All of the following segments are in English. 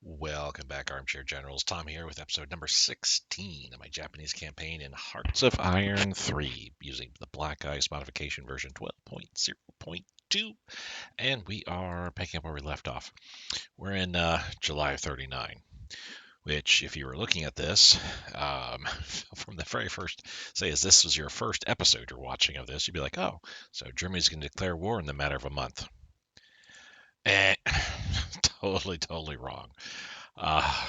Welcome back, Armchair Generals. Tom here with episode number 16 of my Japanese campaign in Hearts of Iron 3 using the Black Ice modification version 12.0.2. And we are picking up where we left off. We're in July of 39, which, if you were looking at this from the very first, say, as this was your first episode you're watching of this, you'd be like, oh, so Germany's going to declare war in the matter of a month. Eh, totally wrong. Uh,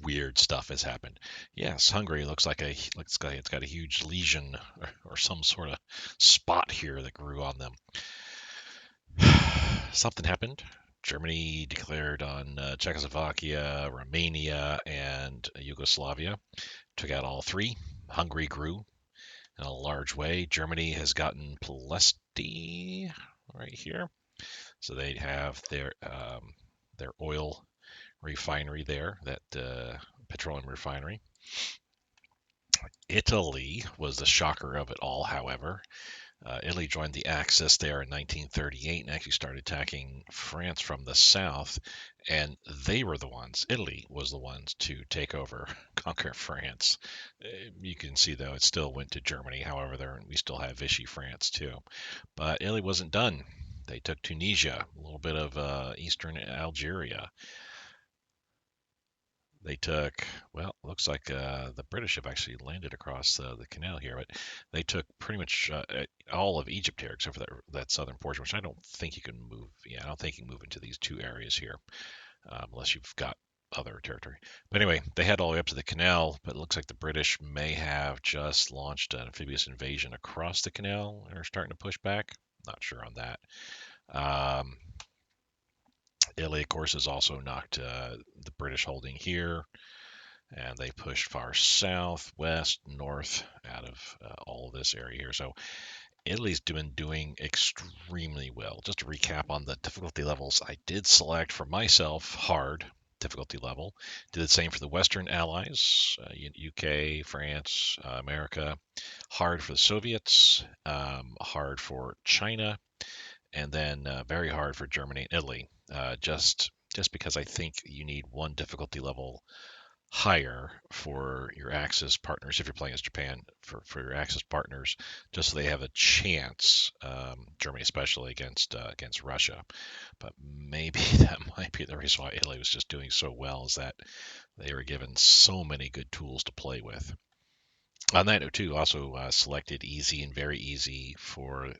Weird stuff has happened. Yes, Hungary looks like it's got a huge lesion or some sort of spot here that grew on them. Something happened. Germany declared on Czechoslovakia, Romania, and Yugoslavia. Took out all three. Hungary grew in a large way. Germany has gotten Plesty right here, so they have their oil refinery there, that petroleum refinery. Italy was the shocker of it all, however. Italy joined the Axis there in 1938 and actually started attacking France from the south. And they were the ones, Italy was the ones to take over, conquer France. You can see, though, it still went to Germany. However, we still have Vichy France, too. But Italy wasn't done. They took Tunisia, a little bit of eastern Algeria. They took, well, looks like the British have actually landed across the canal here, but they took pretty much all of Egypt here, except for that southern portion, which I don't think you can move. Yeah, I don't think you can move into these two areas here unless you've got other territory. But anyway, they had all the way up to the canal, but it looks like the British may have just launched an amphibious invasion across the canal and are starting to push back. Not sure on that. Um, Italy, of course, has also knocked the British holding here, and they pushed far south, west, north out of all of this area here. So Italy's been doing extremely well. Just to recap on the difficulty levels, I did select for myself hard difficulty level. Did the same for the Western Allies, UK, France, America. Hard for the Soviets, hard for China, and then very hard for Germany and Italy. Just because I think you need one difficulty level higher for your Axis partners if you're playing as Japan for your Axis partners, just so they have a chance. Germany especially against Russia, but maybe that might be the reason why Italy was just doing so well, is that they were given so many good tools to play with. On that note, too, also selected easy and very easy for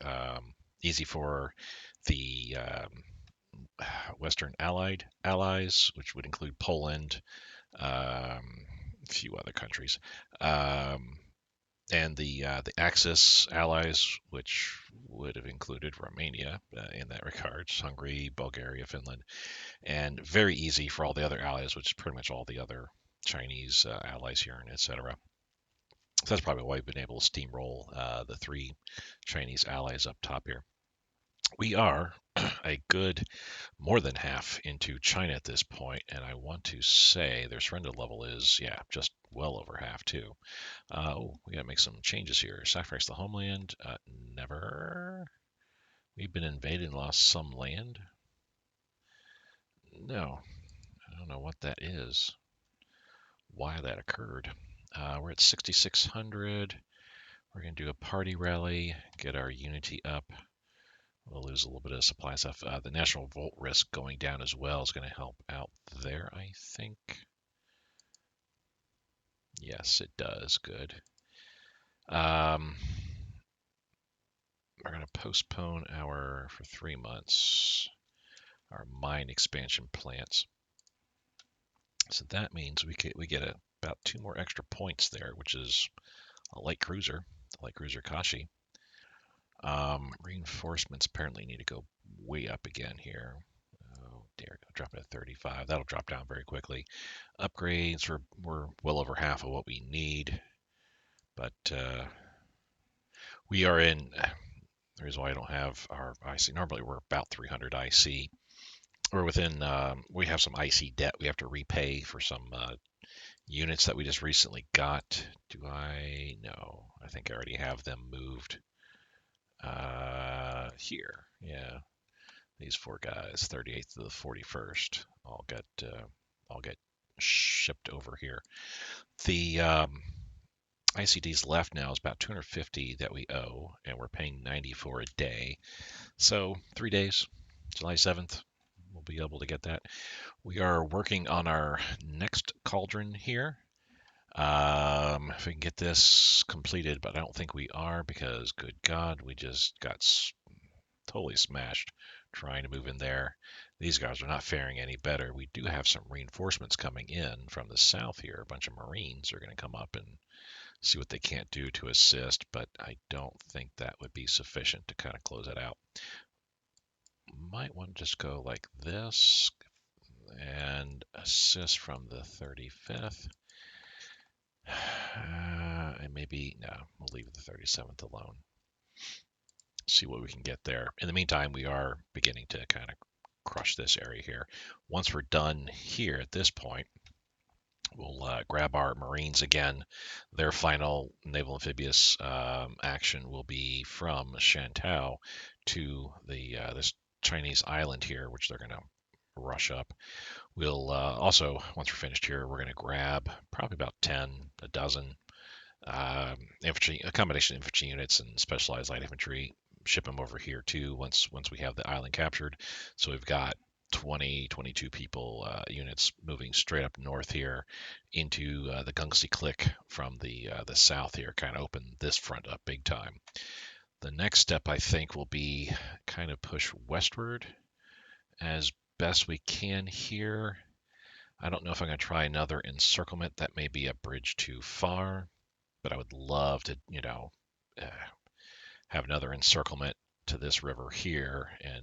the Western Allied allies, which would include Poland, a few other countries, um, and the Axis allies, which would have included Romania in that regard, Hungary, Bulgaria, Finland, and very easy for all the other allies, which is pretty much all the other Chinese allies here, and etc. So that's probably why we've been able to steamroll the three Chinese allies up top here. We are a good more than half into China at this point, and I want to say their surrender level is, yeah, just well over half too. We gotta make some changes here. Sacrifice the homeland. Never. We've been invaded and lost some land. No, I don't know what that is. Why that occurred. We're at 6,600. We're gonna do a party rally, get our unity up. We'll lose a little bit of supply stuff. The national volt risk going down as well is going to help out there, I think. Yes, it does. Good. Um, we're going to postpone for 3 months, our mine expansion plants. So that means we get about 2 more extra points there, which is a light cruiser, the light cruiser Kashi. Reinforcements apparently need to go way up again here. Oh, there, drop it to 35. That'll drop down very quickly. Upgrades, we're well over half of what we need, but we are in. The reason why I don't have our IC, normally we're about 300 IC. We're within, we have some IC debt we have to repay for some units that we just recently got. Do I? No, I think I already have them moved here. Yeah, these four guys, 38th to the 41st, all all get shipped over here. The ICD's left now is about 250 that we owe, and we're paying 90 for a day. So 3 days, July 7th, we'll be able to get that. We are working on our next cauldron here. If we can get this completed, but I don't think we are because, good God, we just got totally smashed trying to move in there. These guys are not faring any better. We do have some reinforcements coming in from the south here. A bunch of Marines are going to come up and see what they can't do to assist, but I don't think that would be sufficient to kind of close it out. Might want to just go like this and assist from the 35th. And maybe, no, we'll leave the 37th alone. See what we can get there. In the meantime, we are beginning to kind of crush this area here. Once we're done here at this point, we'll grab our Marines again. Their final naval amphibious action will be from Shantou to the this Chinese island here, which they're going to rush up. We'll also, once we're finished here, we're going to grab probably about 10, a dozen infantry, a combination of infantry units and specialized light infantry, ship them over here too once we have the island captured. So we've got 22 people units moving straight up north here into the Gungsi Click from the south here, kind of open this front up big time. The next step I think will be kind of push westward as best we can here. I don't know if I'm going to try another encirclement. That may be a bridge too far, but I would love to, have another encirclement to this river here and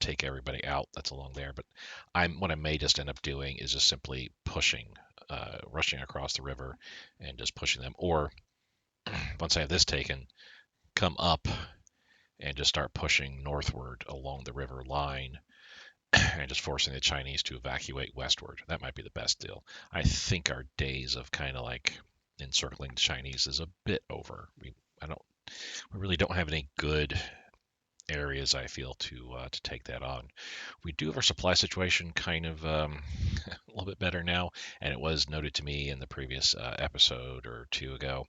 take everybody out that's along there. But what I may just end up doing is just simply pushing, rushing across the river and just pushing them. Or once I have this taken, come up and just start pushing northward along the river line and just forcing the Chinese to evacuate westward. That might be the best deal. I think our days of kind of like encircling the Chinese is a bit over. We really don't have any good areas, I feel, to take that on. We do have our supply situation kind of a little bit better now, and it was noted to me in the previous episode or two ago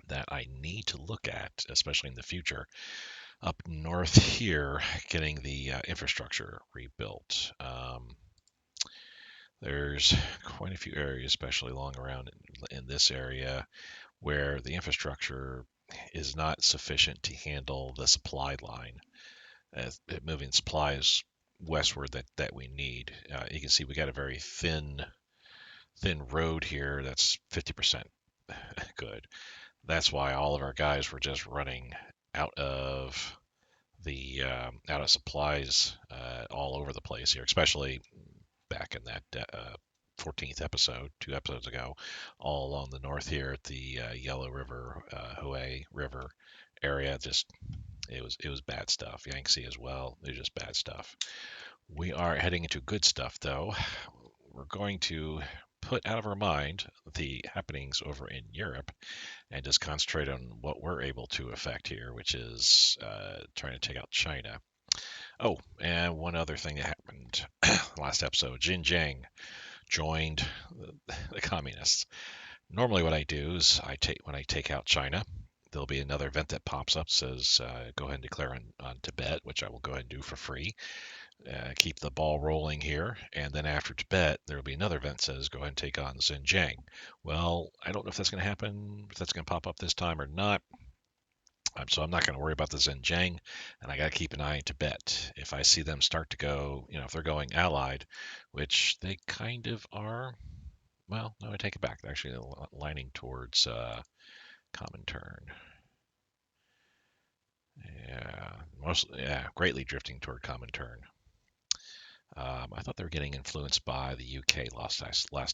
that I need to look at, especially in the future, up north here, getting the infrastructure rebuilt. There's quite a few areas, especially along around in this area, where the infrastructure is not sufficient to handle the supply line, moving supplies westward that we need. You can see we got a very thin road here that's 50% good. That's why all of our guys were just running out of supplies all over the place here, especially back in that 14th episode, 2 episodes ago, all along the north here at the Yellow River, HOI River area. Just it was bad stuff. Yangtze as well. It was just bad stuff. We are heading into good stuff though. We're going to put out of our mind the happenings over in Europe and just concentrate on what we're able to affect here, which is trying to take out China. Oh, and one other thing that happened last episode, Xinjiang joined the communists. Normally what I do is when I take out China, there'll be another event that pops up, says go ahead and declare on Tibet, which I will go ahead and do for free. Keep the ball rolling here, and then after Tibet, there will be another event that says go ahead and take on Xinjiang. Well, I don't know if that's going to happen, if that's going to pop up this time or not. So I'm not going to worry about the Xinjiang, and I got to keep an eye on Tibet. If I see them start to go, if they're going allied, which they kind of are, well, no, I take it back. They're actually lining towards Comintern. Greatly drifting toward Comintern. I thought they were getting influenced by the UK last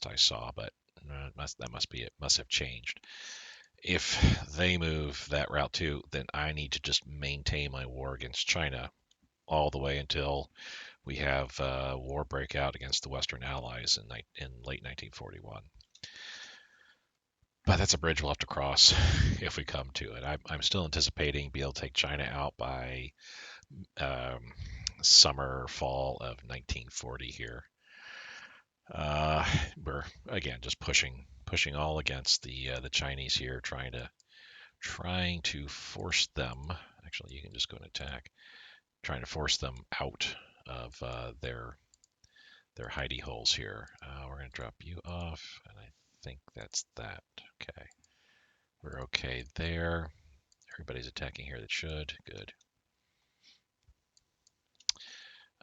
I saw, but that must be it. Must have changed. If they move that route too, then I need to just maintain my war against China all the way until we have war break out against the Western Allies in late 1941. But that's a bridge we'll have to cross if we come to it. I'm still anticipating be able to take China out by summer, fall of 1940 here. Uh, we're again just pushing all against the Chinese here, trying to force them. Actually, you can just go and attack, trying to force them out of their hidey holes here. We're going to drop you off, and I think that's that. Okay, we're okay there. Everybody's attacking here that should. Good.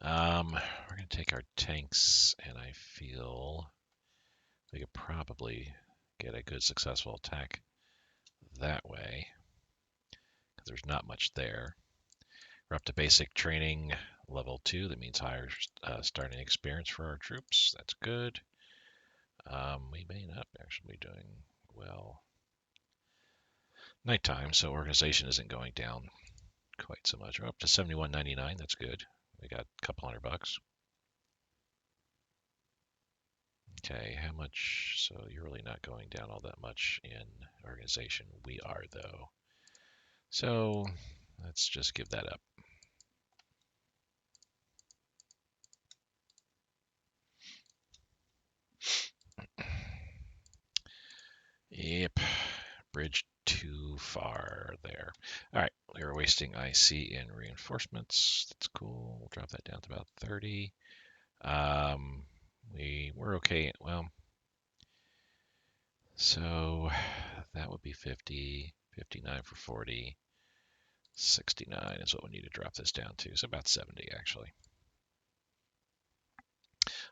We're going to take our tanks, and I feel we could probably get a good successful attack that way, because there's not much there. We're up to basic training level 2. That means higher starting experience for our troops. That's good. We may not actually be doing well. Nighttime, so organization isn't going down quite so much. We're up to 71.99. That's good. We got a couple $100. Okay, how much? So you're really not going down all that much in organization. We are, though. So let's just give that up. Yep, bridge too far there. All right, we were wasting IC in reinforcements. That's cool. We'll drop that down to about 30. We're okay. Well, so that would be 50, 59 for 40, 69 is what we need to drop this down to. So about 70 actually.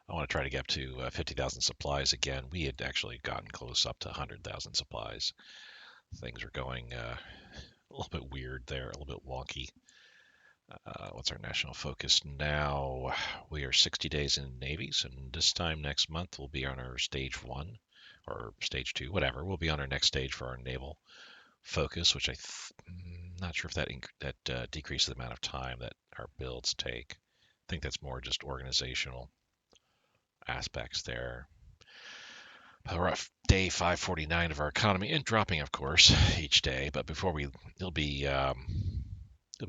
I want to try to get up to 50,000 supplies again. We had actually gotten close up to 100,000 supplies. Things are going a little bit weird there, a little bit wonky. What's our national focus now? We are 60 days in navies, and this time next month we'll be on our stage 1 or stage 2, whatever. We'll be on our next stage for our naval focus, which I'm not sure if that decreases the amount of time that our builds take. I think that's more just organizational aspects there. We're at day 549 of our economy, and dropping, of course, each day. But it'll be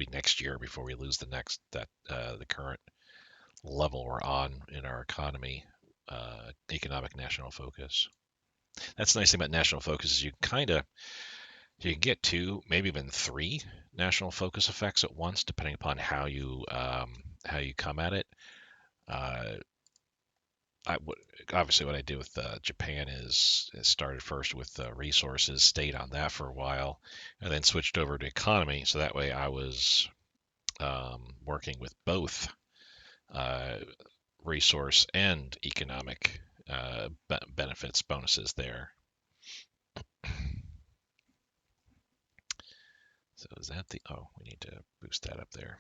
next year before we lose the current level we're on in our economy, economic national focus. That's the nice thing about national focus is you can get 2, maybe even 3 national focus effects at once, depending upon how you come at it. Obviously what I did with Japan is started first with resources, stayed on that for a while, and then switched over to economy. So that way I was working with both resource and economic benefits, bonuses there. So is that we need to boost that up there.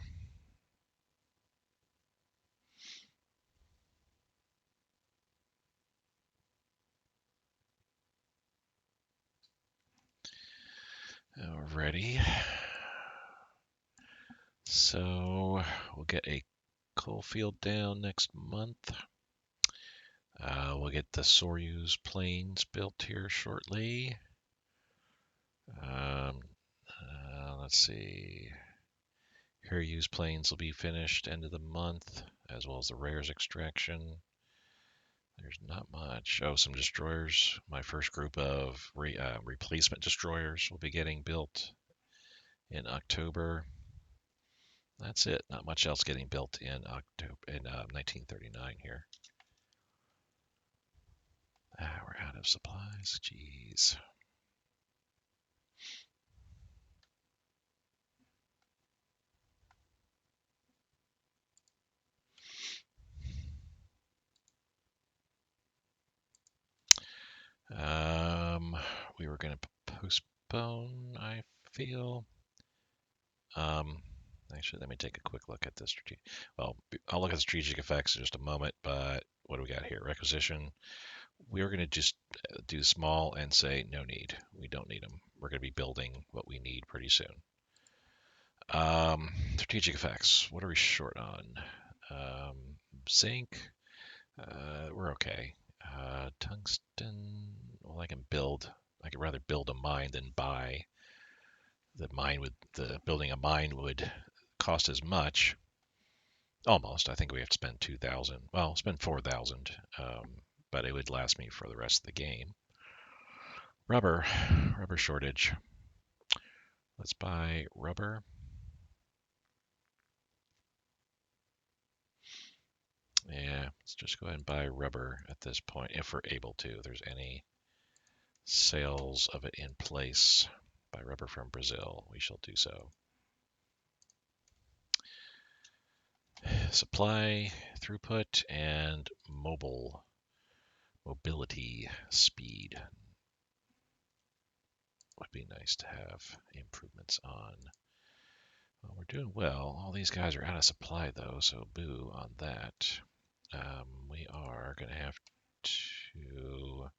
Alrighty. So we'll get a coal field down next month. We'll get the Soyuz planes built here shortly. Let's see. Soyuz planes will be finished end of the month, as well as the rares extraction. There's not much. Oh, some destroyers. My first group of replacement destroyers will be getting built in October. That's it. Not much else getting built in October in 1939 here. We're out of supplies. Jeez. We were going to postpone, I feel. Actually, let me take a quick look at this. Well, I'll look at the strategic effects in just a moment, but what do we got here? Requisition. We're going to just do small and say no need. We don't need them. We're going to be building what we need pretty soon. Strategic effects. What are we short on? Zinc. We're okay. Tungsten. Well, I can rather build a mine than buy. Building a mine would cost as much. Almost. I think we have to spend 2,000. Well, spend 4,000 but it would last me for the rest of the game. Rubber shortage. Let's buy rubber. Yeah, let's just go ahead and buy rubber at this point, if we're able to. If there's any sales of it in place. Buy rubber from Brazil. We shall do so. Supply, throughput, and mobility speed would be nice to have improvements on. Well, we're doing well. All these guys are out of supply though, so boo on that. We are going to have to...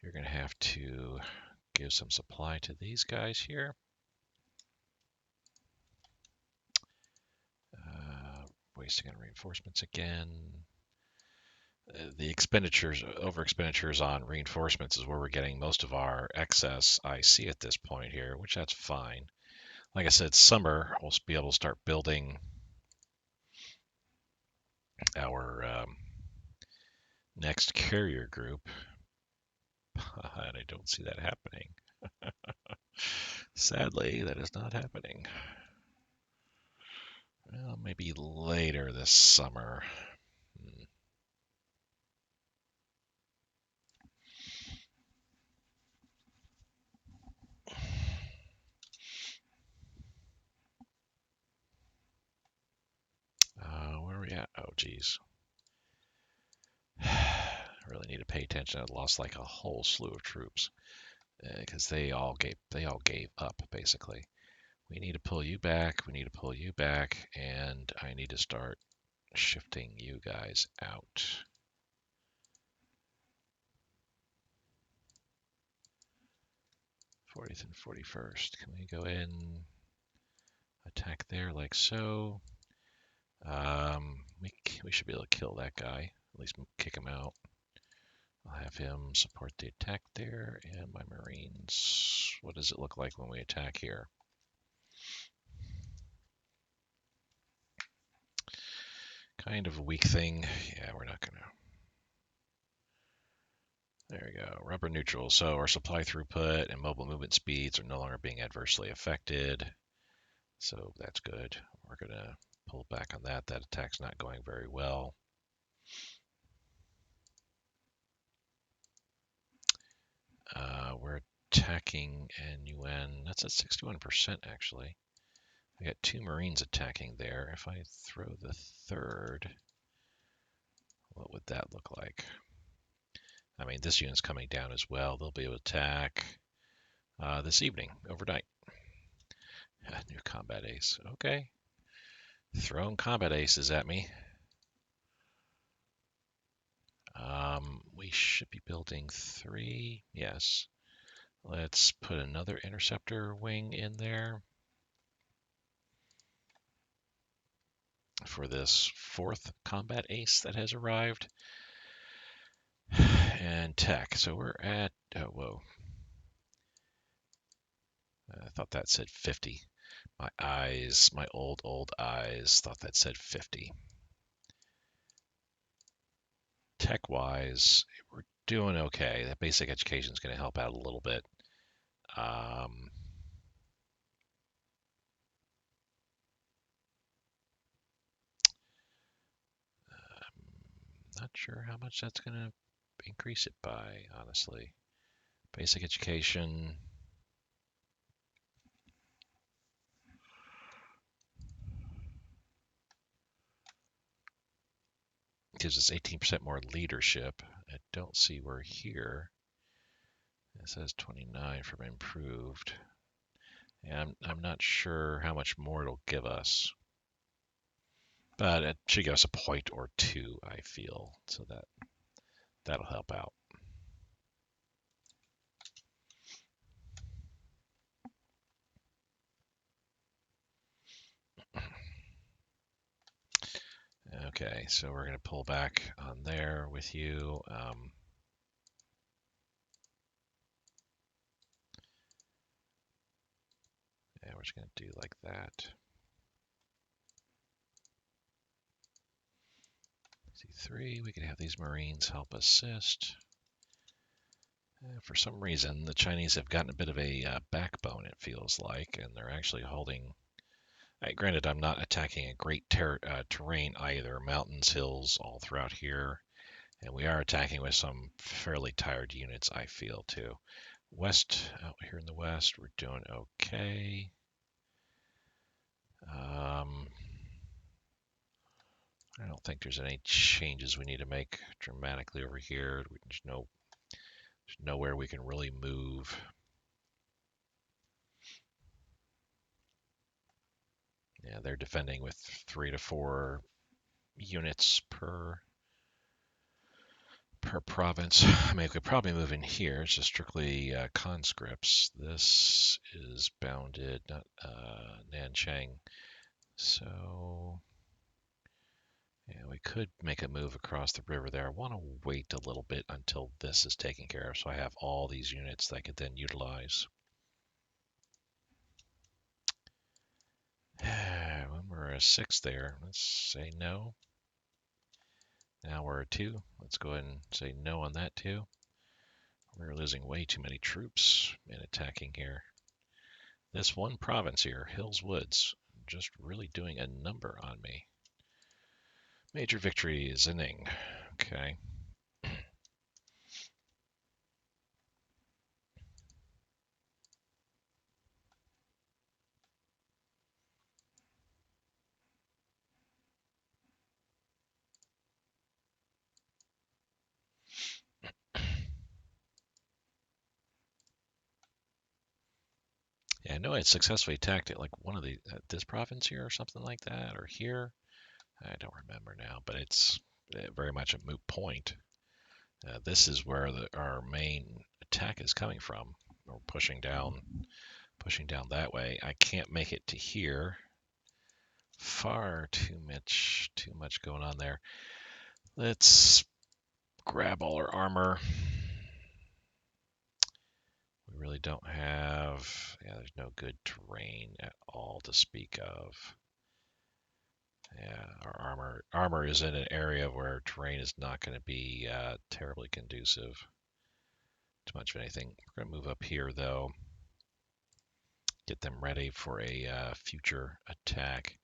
You're going to have to give some supply to these guys here. Wasting on reinforcements again. The over expenditures on reinforcements is where we're getting most of our excess IC at this point here, which that's fine. Like I said, summer we'll be able to start building our next carrier group, and I don't see that happening. Sadly, that is not happening. Well, maybe later this summer. Where are we at? Oh, geez. I really need to pay attention. I lost like a whole slew of troops because they all gave up basically. We need to pull you back. We need to pull you back, and I need to start shifting you guys out. '40th and 41st. Can we go in, attack there like so? We should be able to kill that guy. At least kick him out. I'll have him support the attack there, and my Marines. What does it look like when we attack here? Kind of a weak thing. Yeah, we're not gonna. There we go. Rubber neutral. So our supply throughput and mobile movement speeds are no longer being adversely affected. So that's good. We're gonna pull back on that. That attack's not going very well. We're attacking NUN. That's at 61% actually. I got 2 Marines attacking there. If I throw the 3rd, what would that look like? I mean, this unit's coming down as well. They'll be able to attack this evening, overnight. New combat ace. Okay. Throwing combat aces at me. We should be building 3. Yes. Let's put another interceptor wing in there for this 4th combat ace that has arrived. And tech. So we're at, oh, whoa. I thought that said 50. My eyes, my old eyes thought that said 50. Tech-wise, we're doing okay. That basic education is going to help out a little bit. Not sure how much that's going to increase it by, honestly. Basic education. Gives us 18% more leadership. I don't see where here. It says 29 from improved. And I'm not sure how much more it'll give us. But it should give us a point or 2, I feel. So that'll help out. Okay, so we're going to pull back on there with you. Yeah, we're just going to do like that. 53, we can have these Marines help assist. For some reason, the Chinese have gotten a bit of a backbone, it feels like, and they're actually holding. Granted, I'm not attacking a great terrain either. Mountains, hills, all throughout here. And we are attacking with some fairly tired units, I feel, too. West, out here in the west, we're doing okay. I don't think there's any changes we need to make dramatically over here. There's nowhere we can really move. Yeah, they're defending with 3 to 4 units per province. I mean, we could probably move in here. It's just strictly conscripts. This is bounded, not Nanchang. So, yeah, we could make a move across the river there. I want to wait a little bit until this is taken care of, so I have all these units that I could then utilize. When we're a 6 there, let's say no. Now we're a 2. Let's go ahead and say no on that too. We're losing way too many troops in attacking here. This one province here, Hills Woods, just really doing a number on me. Major victory is inning. Okay. Yeah, I know I had successfully attacked it, like one of the this province here or something like that, or here. I don't remember now, but it's very much a moot point. This is where our main attack is coming from. We're pushing down that way. I can't make it to here. Far too much going on there. Let's grab all our armor. We really don't have, yeah, there's no good terrain at all to speak of. Yeah, our armor is in an area where terrain is not going to be terribly conducive to much of anything. We're going to move up here though, get them ready for a future attack.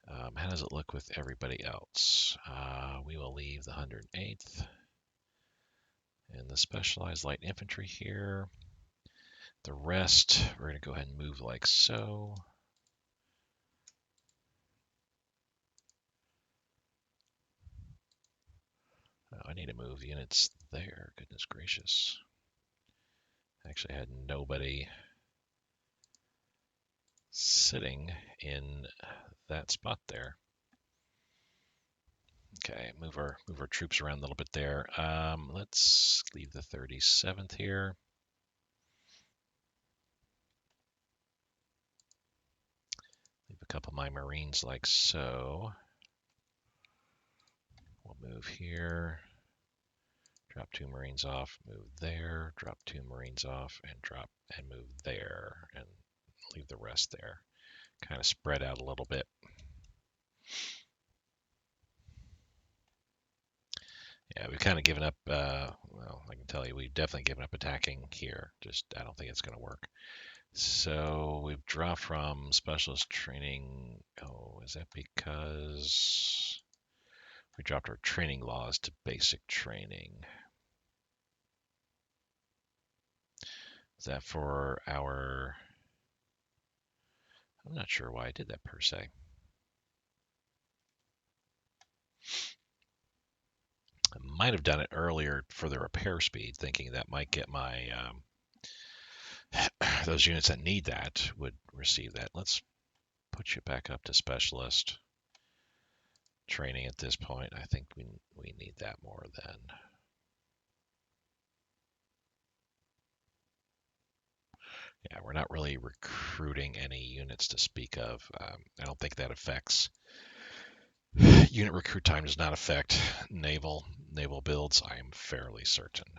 How does it look with everybody else? We will leave the 108th and the specialized light infantry here. The rest, we're going to go ahead and move like so. Oh, I need to move units there. Goodness gracious. Actually, I had nobody sitting in that spot there. Okay, move our troops around a little bit there. Let's leave the 37th here. Leave a couple of my Marines like so. We'll move here. Drop 2 Marines off, move there, drop 2 Marines off, and move there, and leave the rest there. Kind of spread out a little bit. Yeah, we've kind of given up, well, I can tell you, we've definitely given up attacking here. Just, I don't think it's going to work. So we've dropped from specialist training. Oh, is that because we dropped our training laws to basic training? Is that for our, I'm not sure why I did that per se. I might have done it earlier for the repair speed, thinking that might get my, those units that need that would receive that. Let's put you back up to specialist training at this point. I think we need that more than. Yeah, we're not really recruiting any units to speak of. I don't think that affects. Unit recruit time does not affect naval builds, I am fairly certain.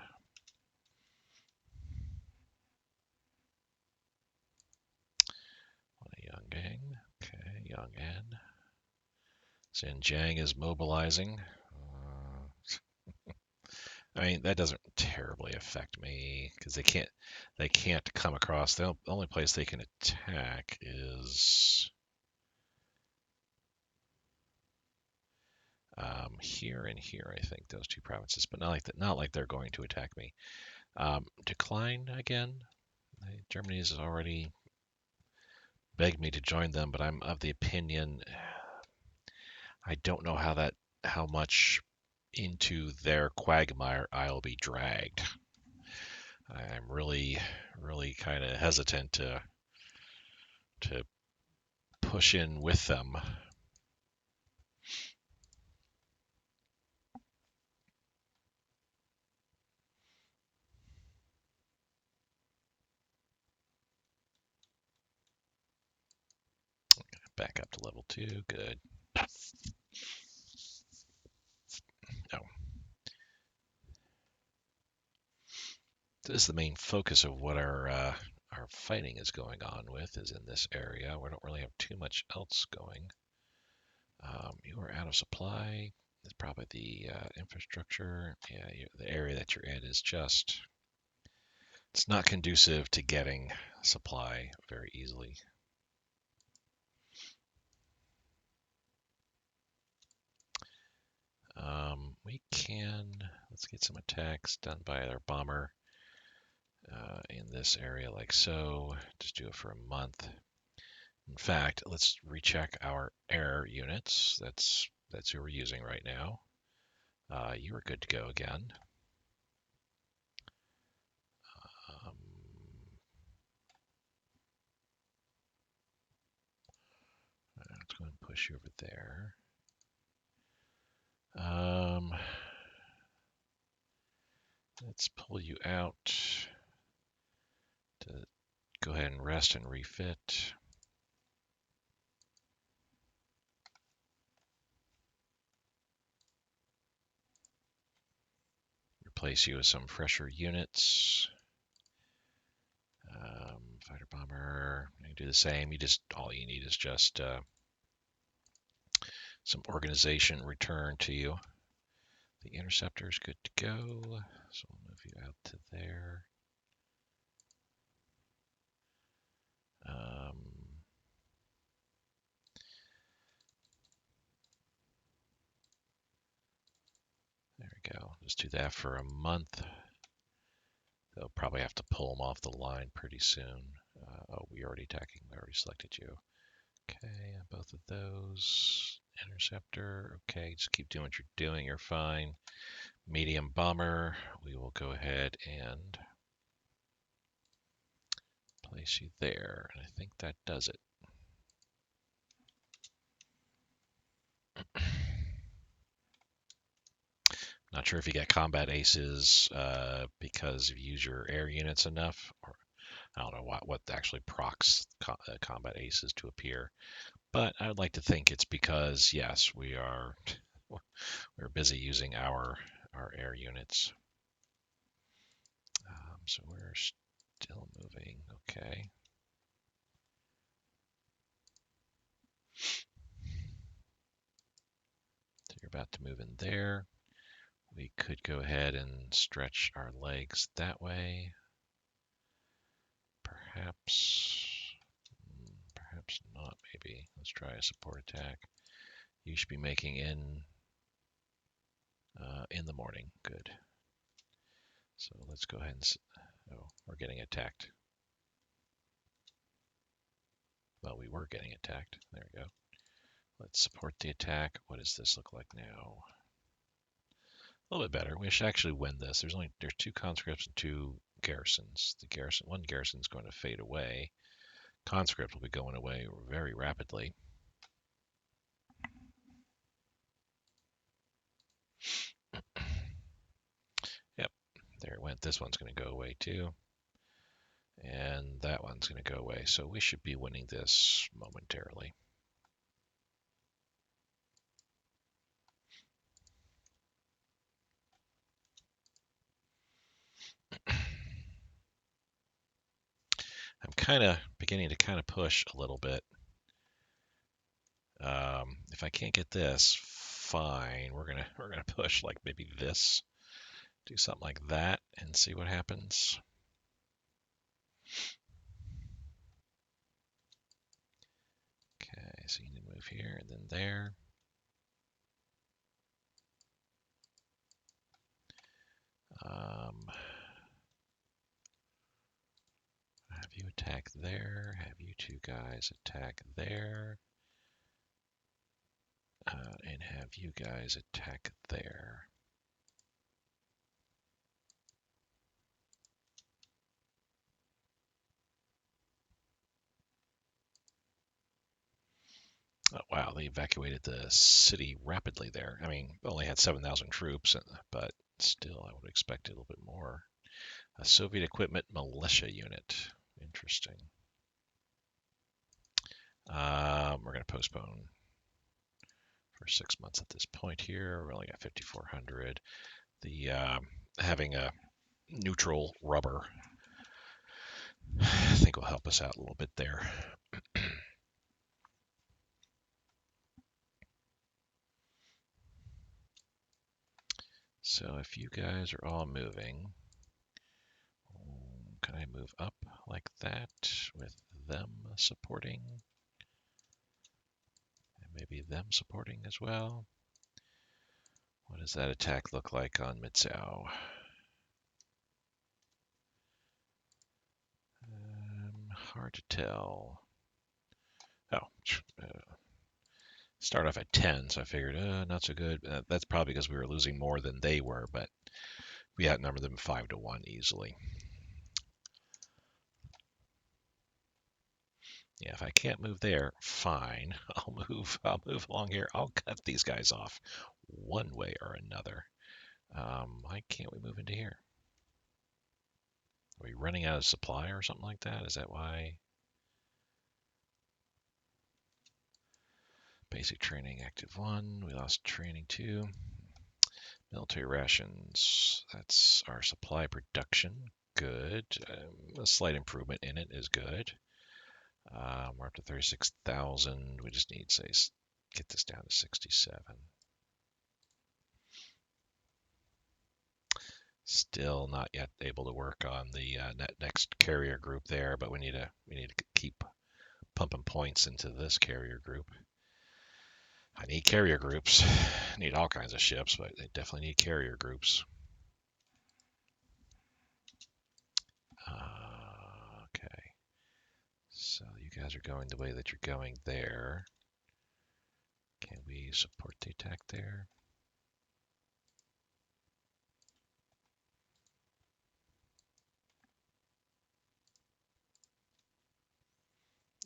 Yanggang, okay, Yang'an. Xinjiang is mobilizing. I mean, that doesn't terribly affect me because they can't come across. The only place they can attack is here and here. I think those two provinces, but not like they're going to attack me. Decline again. Germany has already begged me to join them, but I'm of the opinion I don't know how much into their quagmire I'll be dragged. I'm really, really kind of hesitant to push in with them. Back up to level 2. Good. Oh, this is the main focus of what our fighting is going on with is in this area. We don't really have too much else going. You are out of supply. That's probably the infrastructure. Yeah, the area that you're in is just, it's not conducive to getting supply very easily. Let's get some attacks done by our bomber in this area like so. Just do it for a month. In fact, let's recheck our air units. That's who we're using right now. You are good to go again. Um, let's go and push you over there. Let's pull you out to go ahead and rest and refit. Replace you with some fresher units. Fighter bomber, you do the same. All you need is just some organization return to you. The interceptor is good to go, so we'll move you out to there. There we go. Just do that for a month. They'll probably have to pull them off the line pretty soon. Oh, we already attacking. We already selected you. Okay, both of those. Interceptor. Okay, just keep doing what you're doing. You're fine. Medium bomber. We will go ahead and place you there. And I think that does it. Not sure if you get combat aces because you use your air units enough, or I don't know what actually procs combat aces to appear. But I would like to think it's because yes, we're busy using our air units. So we're still moving. Okay. So you're about to move in there. We could go ahead and stretch our legs that way. Perhaps not, maybe. Let's try a support attack. You should be making in the morning. Good. So let's go ahead and... Oh, we're getting attacked. Well, we were getting attacked. There we go. Let's support the attack. What does this look like now? A little bit better. We should actually win this. There's 2 conscripts and 2 garrisons. One garrison is going to fade away. Conscript will be going away very rapidly. Yep, there it went. This one's going to go away too. And that one's going to go away. So we should be winning this momentarily. I'm kind of beginning to push a little bit. If I can't get this, fine. We're gonna push like maybe this Do something like that and see what happens. Okay, so you need to move here and then there. Have you attack there. Have you two guys attack there. And have you guys attack there. Oh, wow, they evacuated the city rapidly there. I mean, only had 7,000 troops, but still, I would expect a little bit more. A Soviet equipment militia unit. Interesting. We're going to postpone for 6 months at this point here. We only got 5,400. The having a neutral rubber, I think, will help us out a little bit there. So if you guys are all moving, can I move up like that with them supporting? And maybe them supporting as well? What does that attack look like on Mitzau? Hard to tell. Oh, start off at 10, so I figured, not so good. That's probably because we were losing more than they were, but we outnumbered them 5 to 1 easily. Yeah, if I can't move there, fine. I'll move along here. I'll cut these guys off one way or another. Why can't we move into here? Are we running out of supply or something like that? Is that why? Basic training active 1. We lost training 2. Military rations. That's our supply production. Good. A slight improvement in it is good. We're up to 36,000. We just need, say, get this down to 67. Still not yet able to work on the next carrier group there, but we need to keep pumping points into this carrier group. I need carrier groups. I need all kinds of ships, but they definitely need carrier groups. Okay. So you guys are going the way that you're going there. Can we support the attack there?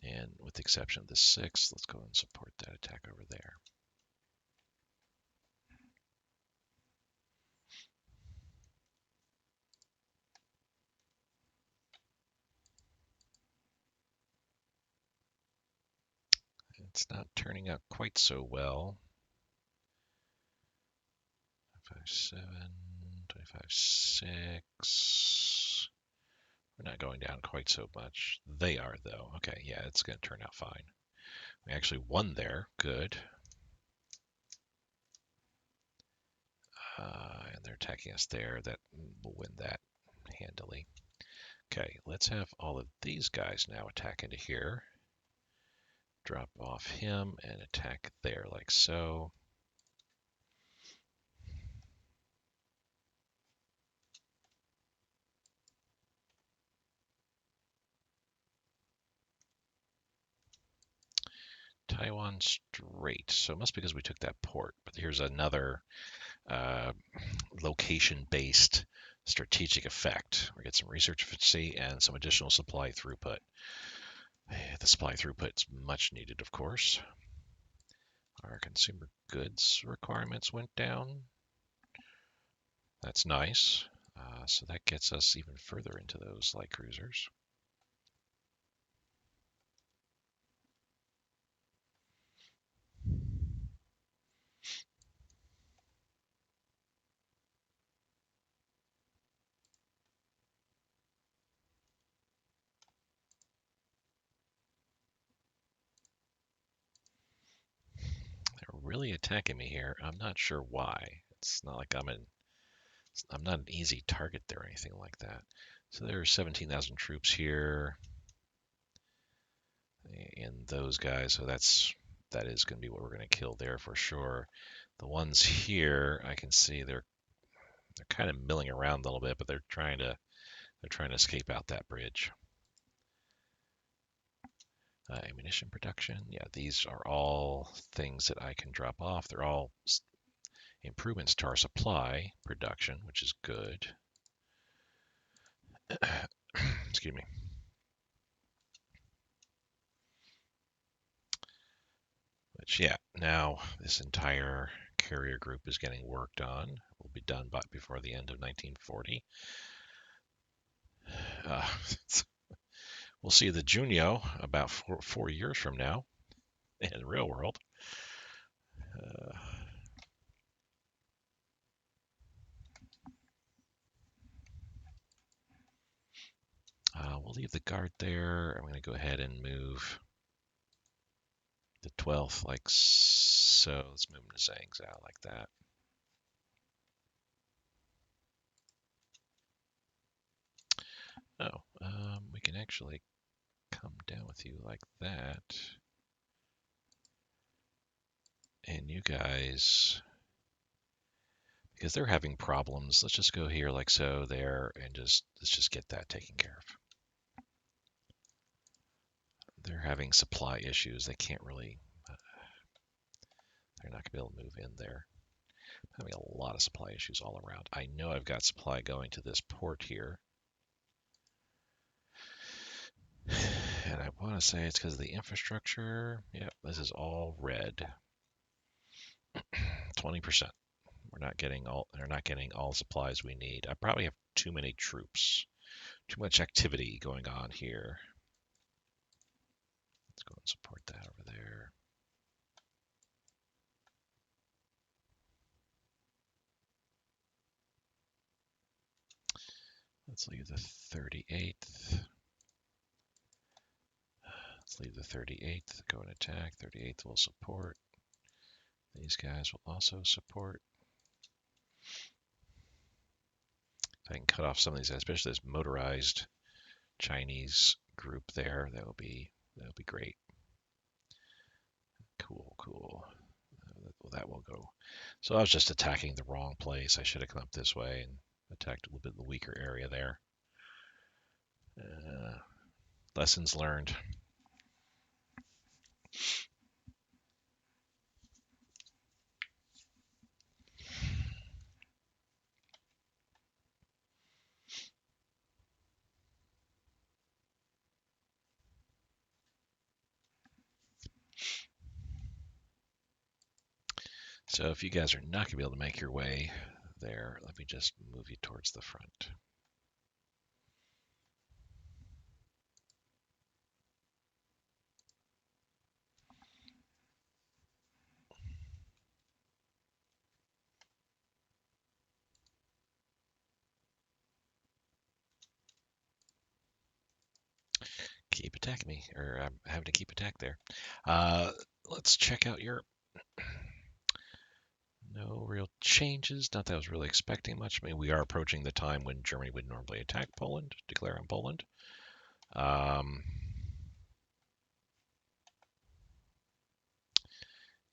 And with the exception of the 6, let's go and support that attack over there. It's not turning out quite so well. 5.7, 25.6. We're not going down quite so much. They are, though. Okay, yeah, it's going to turn out fine. We actually won there. Good. And they're attacking us there. That we'll win that handily. Okay, let's have all of these guys now attack into here. Drop off him and attack there like so. Taiwan Strait. So it must be because we took that port. But here's another location-based strategic effect. We get some research efficiency and some additional supply throughput. The supply throughput is much needed, of course. Our consumer goods requirements went down. That's nice. So that gets us even further into those light cruisers. They're really attacking me here. I'm not sure why. It's not like I'm in I'm not an easy target there or anything like that. So there's 17,000 troops here, and those guys. So that is going to be what we're going to kill there for sure. The ones here, I can see they're kind of milling around a little bit, but they're trying to escape out that bridge. Ammunition production. Yeah, these are all things that I can drop off. They're all improvements to our supply production, which is good. Excuse me. Which, yeah, now this entire carrier group is getting worked on. Will be done by before the end of 1940. We'll see the Junio about four years from now in the real world. We'll leave the guard there. I'm going to go ahead and move the 12th like so. Let's move the Zangs out like that. Oh, we can actually come down with you like that. And you guys, because they're having problems, let's just go here like so there and let's just get that taken care of. They're having supply issues. They can't really, they're not going to be able to move in there. Having a lot of supply issues all around. I know I've got supply going to this port here. And I want to say it's because of the infrastructure. Yep, this is all red. 20%. They're not getting all the supplies we need. I probably have too many troops. Too much activity going on here. Let's go and support that over there. Let's leave the 38th. Let's leave the 38th. Go and attack. 38th will support. These guys will also support. If I can cut off some of these, especially this motorized Chinese group there, that would be great. Cool. Well, that will go. So I was just attacking the wrong place. I should have come up this way and attacked a little bit of the weaker area there. Lessons learned. So if you guys are not going to be able to make your way there, let me just move you towards the front. Keep attacking me, or I'm having to keep attack there. Let's check out Europe. No real changes. Not that I was really expecting much. I mean, we are approaching the time when Germany would normally attack Poland, declare on Poland.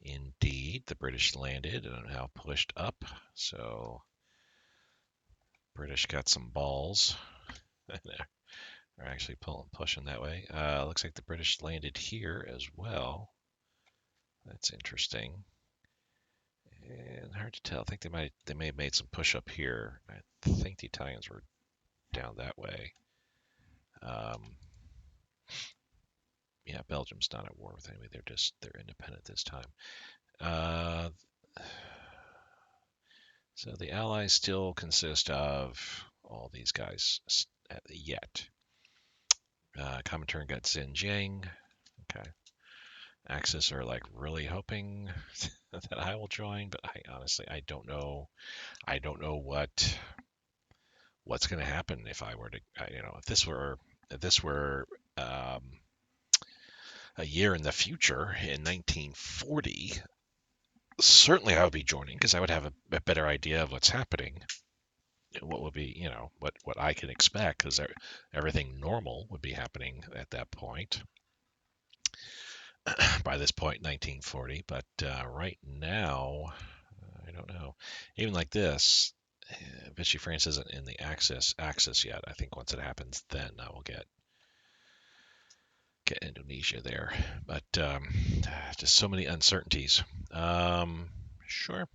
Indeed, the British landed and are now pushed up. So British got some balls. They're actually pushing that way. Looks like the British landed here as well. That's interesting. And hard to tell. I think they may have made some push up here. I think the Italians were down that way. Yeah, Belgium's not at war with anybody. They're independent this time. So the Allies still consist of all these guys yet. Comintern got Xinjiang. Okay. Axis are like really hoping that I will join, but I honestly don't know. I don't know what's going to happen if I were to, if this were a year in the future in 1940. Certainly, I would be joining because I would have a better idea of what's happening. what would be, what I can expect, because everything normal would be happening at that point. By this point, 1940. But right now, I don't know. Even like this, Vichy France isn't in the axis yet. I think once it happens, then I will get Indonesia there. But just so many uncertainties. Sure.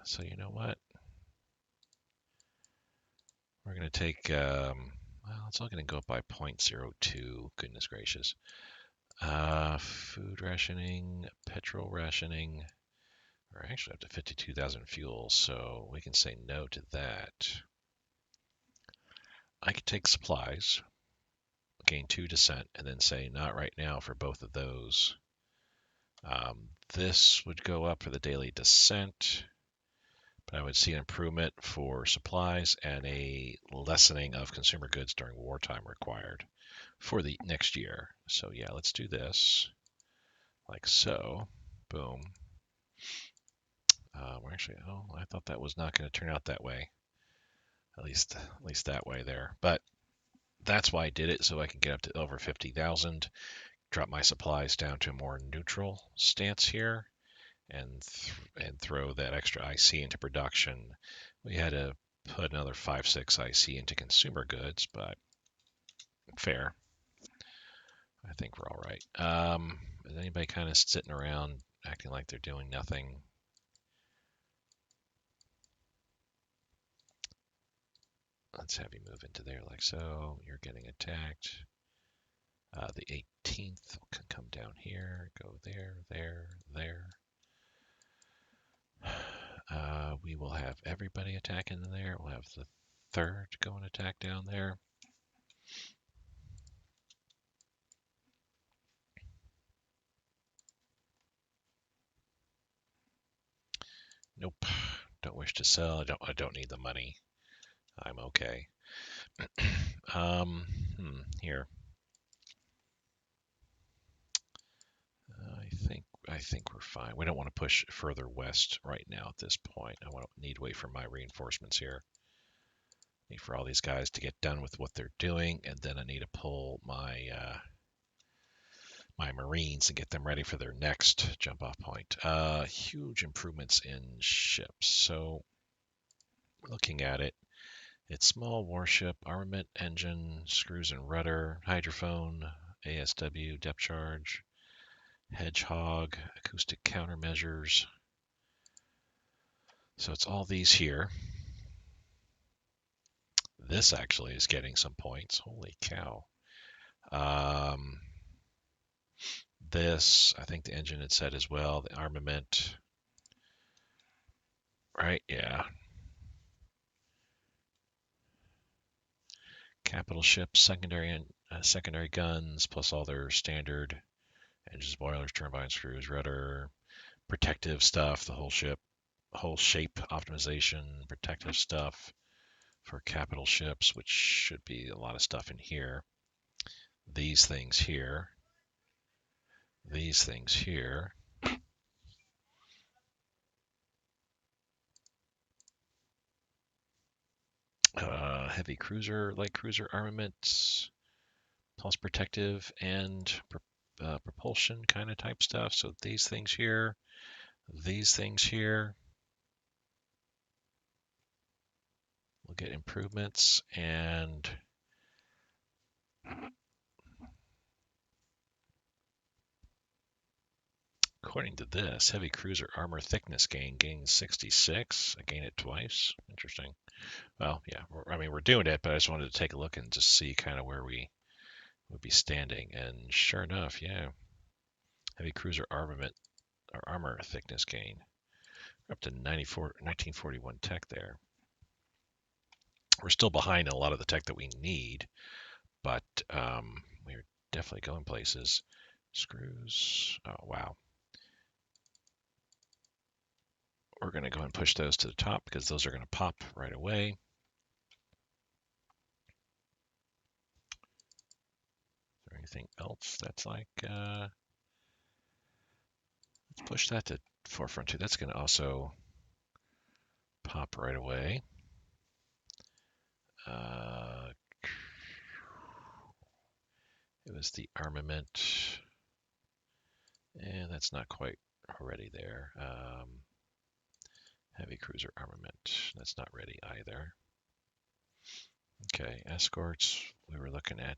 So you know what? We're going to take, well, it's all going to go up by 0.02. Goodness gracious. Food rationing, petrol rationing. We're actually up to 52,000 fuel, so we can say no to that. I could take supplies, gain 2 descent, and then say not right now for both of those. This would go up for the daily descent, but I would see an improvement for supplies and a lessening of consumer goods during wartime required for the next year. So yeah, let's do this like so. Boom. We're actually, oh, I thought that was not going to turn out that way. At least that way there. But that's why I did it, so I can get up to over 50,000, drop my supplies down to a more neutral stance here, and throw that extra IC into production. We had to put another 5-6 IC into consumer goods, but fair. I think we're all right. Is anybody kind of sitting around acting like they're doing nothing? Let's have you move into there like so. You're getting attacked. The 18th can come down here, go there, there. We will have everybody attacking in there. We'll have the 3rd go and attack down there. Nope. Don't wish to sell. I don't need the money. I'm okay. Here. I think we're fine. We don't want to push further west right now at this point. I need to wait for my reinforcements here. Need for all these guys to get done with what they're doing, and then I need to pull my my Marines and get them ready for their next jump off point. Huge improvements in ships. So looking at it, it's small warship, armament, engine, screws and rudder, hydrophone, ASW, depth charge, hedgehog, acoustic countermeasures. So it's all these here. This actually is getting some points. Holy cow. This, I think the engine had said as well, the armament. Right, yeah. Capital ships, secondary guns, plus all their standard engines, boilers, turbines, screws, rudder, protective stuff, the whole ship, whole shape optimization, protective stuff for capital ships, which should be a lot of stuff in here. These things here. These things here. Heavy cruiser, light cruiser armaments, plus protective and propulsion kind of type stuff. So these things here, these things here. We'll get improvements, and according to this, heavy cruiser armor thickness gains 66. I gain it twice. Interesting. Well, yeah, we're doing it, but I just wanted to take a look and just see kind of where we would be standing. And sure enough, yeah, heavy cruiser armament or armor thickness gain. We're up to 1941 tech there. We're still behind in a lot of the tech that we need, but we're definitely going places. Screws. Oh, wow. We're going to go and push those to the top because those are going to pop right away. Is there anything else that's like, let's push that to forefront too. That's going to also pop right away. It was the armament, and that's not quite ready there. Heavy cruiser armament, that's not ready either. Okay, escorts, we were looking at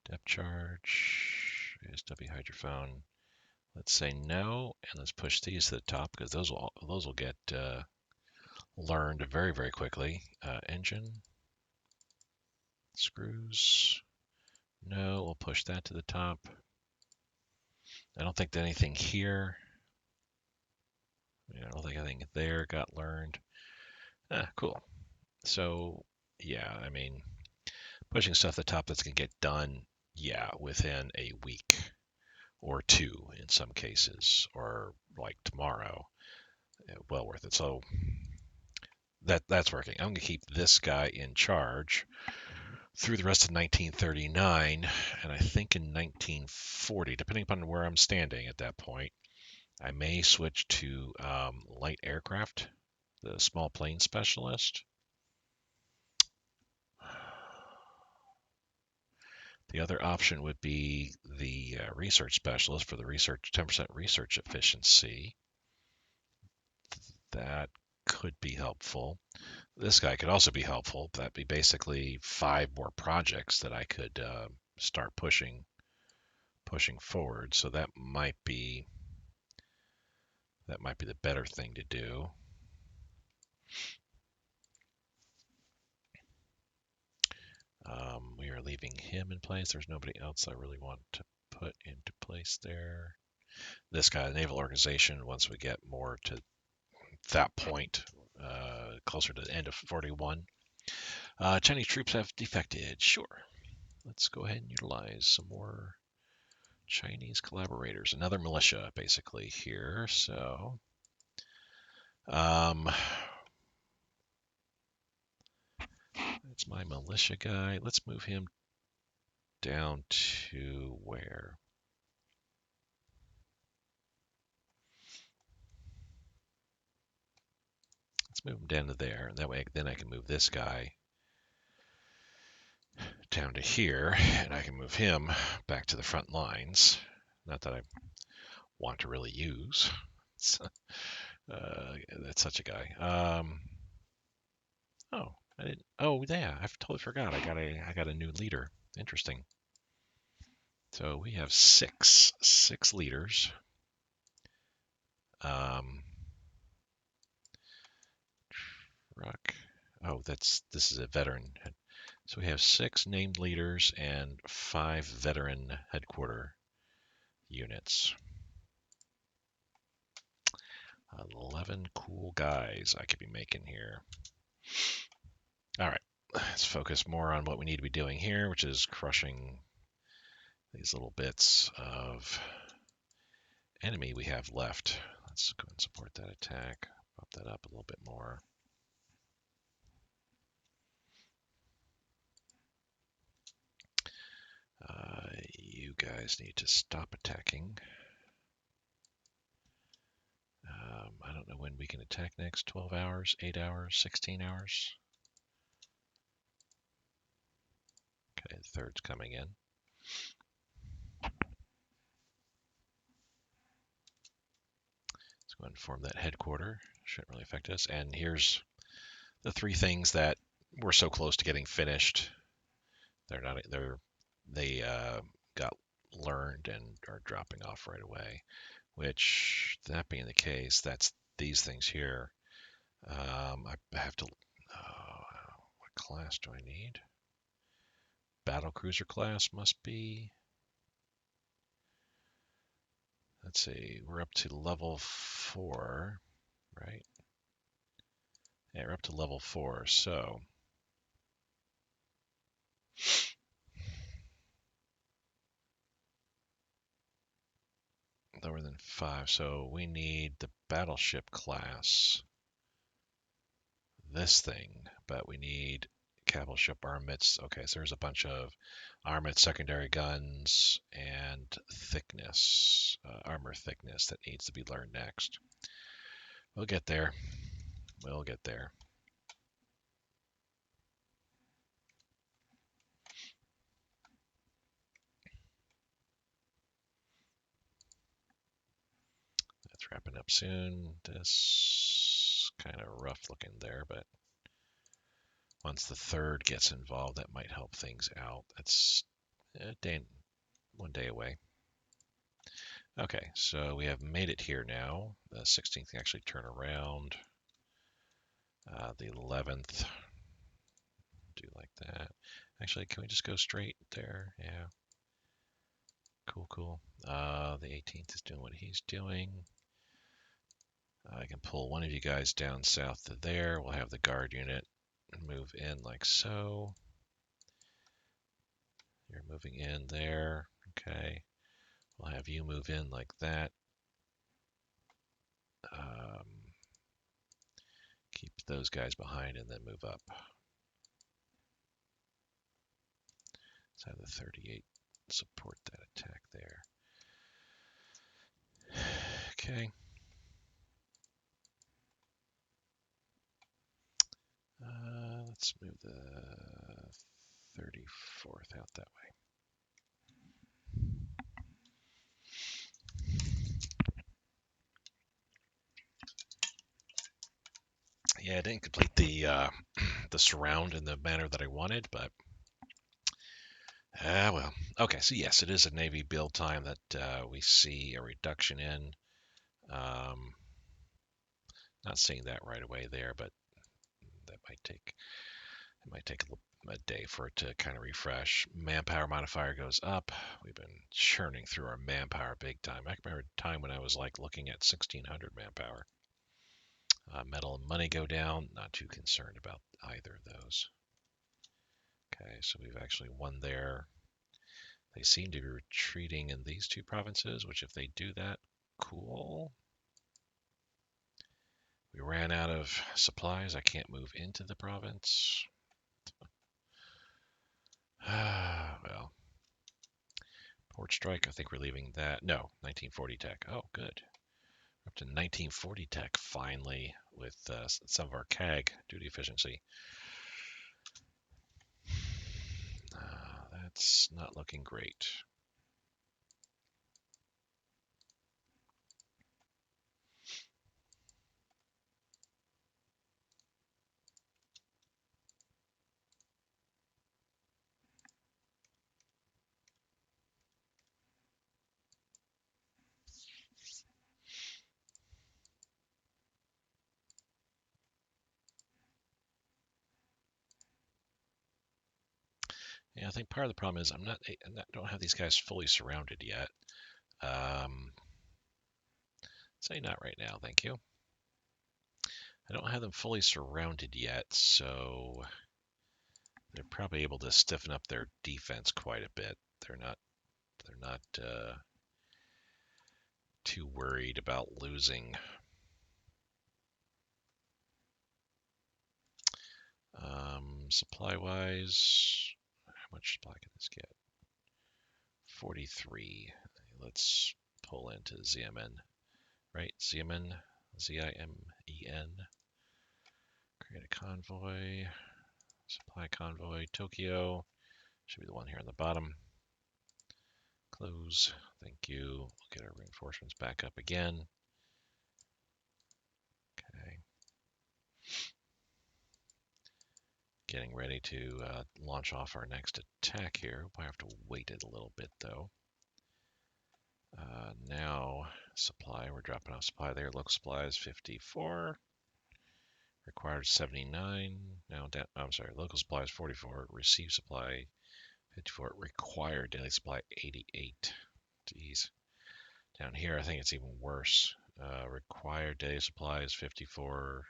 depth charge, ASW hydrophone. Let's say no, and let's push these to the top because those will get learned very, very quickly. Engine, screws, no, we'll push that to the top. I don't think that anything here, I don't think anything there got learned. Cool. So, yeah, I mean, pushing stuff to the top that's going to get done, yeah, within a week or two in some cases, or like tomorrow, well worth it. So that's working. I'm going to keep this guy in charge through the rest of 1939, and I think in 1940, depending upon where I'm standing at that point, I may switch to light aircraft, the small plane specialist. The other option would be the research specialist for the research 10% research efficiency. That could be helpful. This guy could also be helpful. That'd be basically 5 more projects that I could start pushing forward. So that might be the better thing to do. We are leaving him in place. There's nobody else I really want to put into place there. This guy, the naval organization, once we get more to that point, closer to the end of 41. Chinese troops have defected. Sure. Let's go ahead and utilize some more Chinese collaborators. Another militia, basically, here. So, it's my militia guy. Let's move him down to where? Let's move him down to there. And that way, then I can move this guy down to here, and I can move him back to the front lines. Not that I want to really use. That's such a guy. Oh, I didn't. Oh, yeah, I totally forgot. I got a new leader. Interesting. So we have six leaders. Rock. Oh, this is a veteran. So we have 6 named leaders and 5 veteran headquarter units. 11 cool guys I could be making here. All right, let's focus more on what we need to be doing here, which is crushing these little bits of enemy we have left. Let's go and support that attack. Bump that up a little bit more. You guys need to stop attacking. I don't know when we can attack next. 12 hours, 8 hours, 16 hours. Okay, the third's coming in. Let's go ahead and form that headquarter. Shouldn't really affect us. And here's the 3 things that we're so close to getting finished. They got learned and are dropping off right away. Which, that being the case, that's these things here. I have to. What class do I need? Battle cruiser class must be. Let's see. We're up to level 4, right? Yeah, we're up to level 4. So lower than 5. So we need the battleship class. This thing, but we need capital ship armaments. Okay, so there's a bunch of armament secondary guns and thickness, armor thickness that needs to be learned next. We'll get there. We'll get there. That's wrapping up soon. This kind of rough looking there, but once the third gets involved, that might help things out. That's one day away. Okay, so we have made it here now. The 16th can actually turn around. The 11th, do like that. Actually, can we just go straight there? Yeah. Cool. The 18th is doing what he's doing. I can pull one of you guys down south to there. We'll have the guard unit move in like so. You're moving in there. Okay. We'll have you move in like that. Keep those guys behind and then move up. Let's have the 38 support that attack there. Okay. Let's move the 34th out that way. Yeah, I didn't complete the the surround in the manner that I wanted, but well. Okay, so yes, it is a Navy build time that we see a reduction in. Not seeing that right away there, but that might take a day for it to kind of refresh. Manpower modifier goes up. We've been churning through our manpower big time. I remember a time when I was like looking at 1600 manpower. Metal and money go down. Not too concerned about either of those. Okay, so we've actually won there. They seem to be retreating in these two provinces, which if they do that, cool. We ran out of supplies. I can't move into the province. Well, port strike, I think we're leaving that. No, 1940 tech. Oh, good. Up to 1940 tech finally with some of our CAG duty efficiency. That's not looking great. Yeah, I think part of the problem is I don't have these guys fully surrounded yet. Say not right now, thank you. I don't have them fully surrounded yet, so they're probably able to stiffen up their defense quite a bit. They're not too worried about losing. Supply wise, how much supply can this get? 43. Let's pull into ZMN, right? ZMN, ZIMEN. Create a convoy, supply convoy, Tokyo. Should be the one here on the bottom. Close. Thank you. We'll get our reinforcements back up again. Okay. Getting ready to launch off our next attack here. We'll have to wait it a little bit though. Now supply, we're dropping off supply there. Local supply is 54. Required 79. Now down, I'm sorry, local supply is 44. Received supply 54. Required daily supply 88. Jeez. Down here, I think it's even worse. Required daily supply is 54.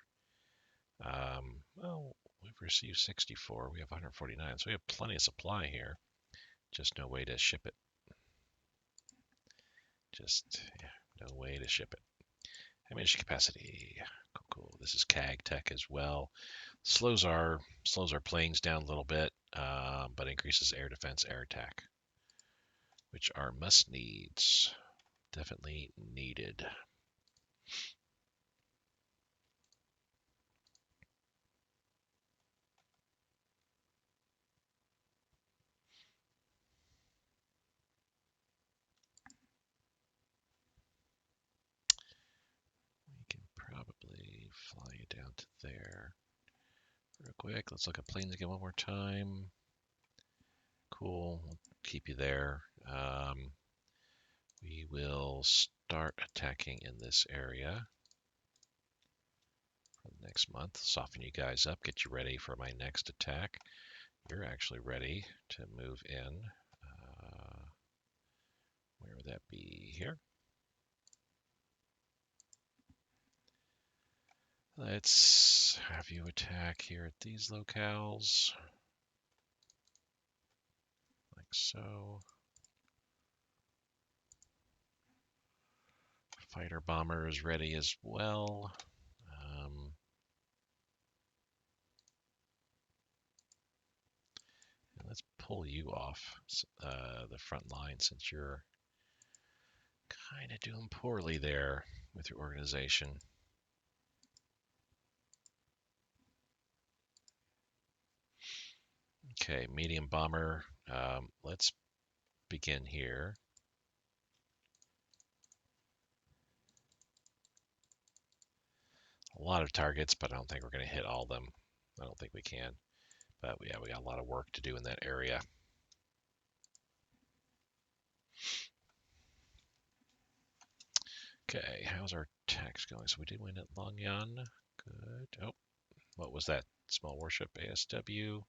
Well, we've received 64. We have 149, so we have plenty of supply here. Just no way to ship it. No way to ship it. Ammunition capacity. Cool. This is CAG tech as well. Slows our planes down a little bit, but increases air defense, air attack, which are must needs. Definitely needed. fly you down to there. Real quick, let's look at planes again one more time. Cool, we'll keep you there. We will start attacking in this area for the next month. Soften you guys up, get you ready for my next attack. You're actually ready to move in. Where would that be? Here. Let's have you attack here at these locales. Like so. Fighter bomber is ready as well. Let's pull you off the front line since you're kind of doing poorly there with your organization. Okay, medium bomber. Let's begin here. A lot of targets, but I don't think we're going to hit all of them. I don't think we can. But yeah, we got a lot of work to do in that area. Okay, how's our tax going? So we did win at Longyan. Good. Oh, what was that? Small warship ASW.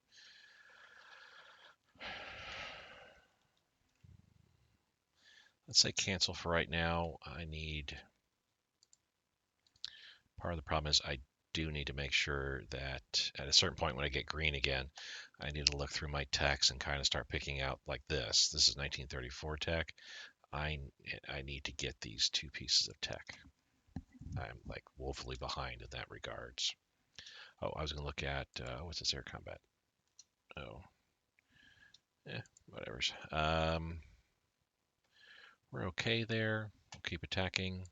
Let's say cancel for right now. Part of the problem is I do need to make sure that at a certain point when I get green again, I need to look through my techs and kind of start picking out like this. This is 1934 tech. I need to get these two pieces of tech. I'm like woefully behind in that regards. Oh, I was going to look at, what's this air combat? Oh, whatever's. We're okay there. We'll keep attacking.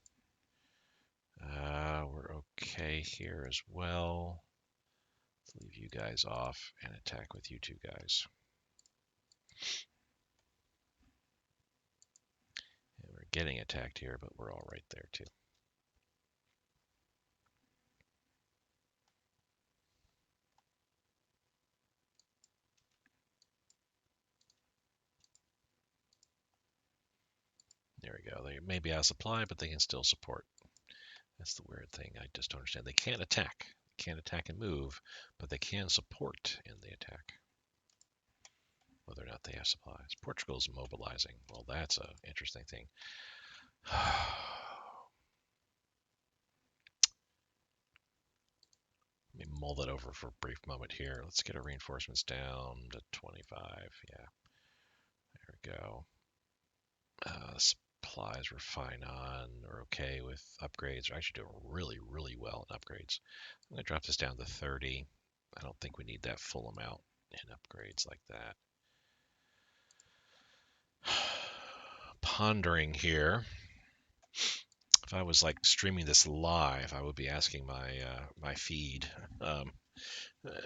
We're okay here as well. Let's leave you guys off and attack with you two guys. And we're getting attacked here, but we're all right there too. There we go. They may be out of supply, but they can still support. That's the weird thing. I just don't understand. They can't attack. They can't attack and move, but they can support in the attack. Whether or not they have supplies. Portugal's mobilizing. Well, that's an interesting thing. Let me mull that over for a brief moment here. Let's get our reinforcements down to 25. Yeah, there we go. Supplies we're fine on. We're okay with upgrades. We're actually doing really, really well in upgrades. I'm going to drop this down to 30. I don't think we need that full amount in upgrades like that. Pondering here. If I was like streaming this live, I would be asking my feed,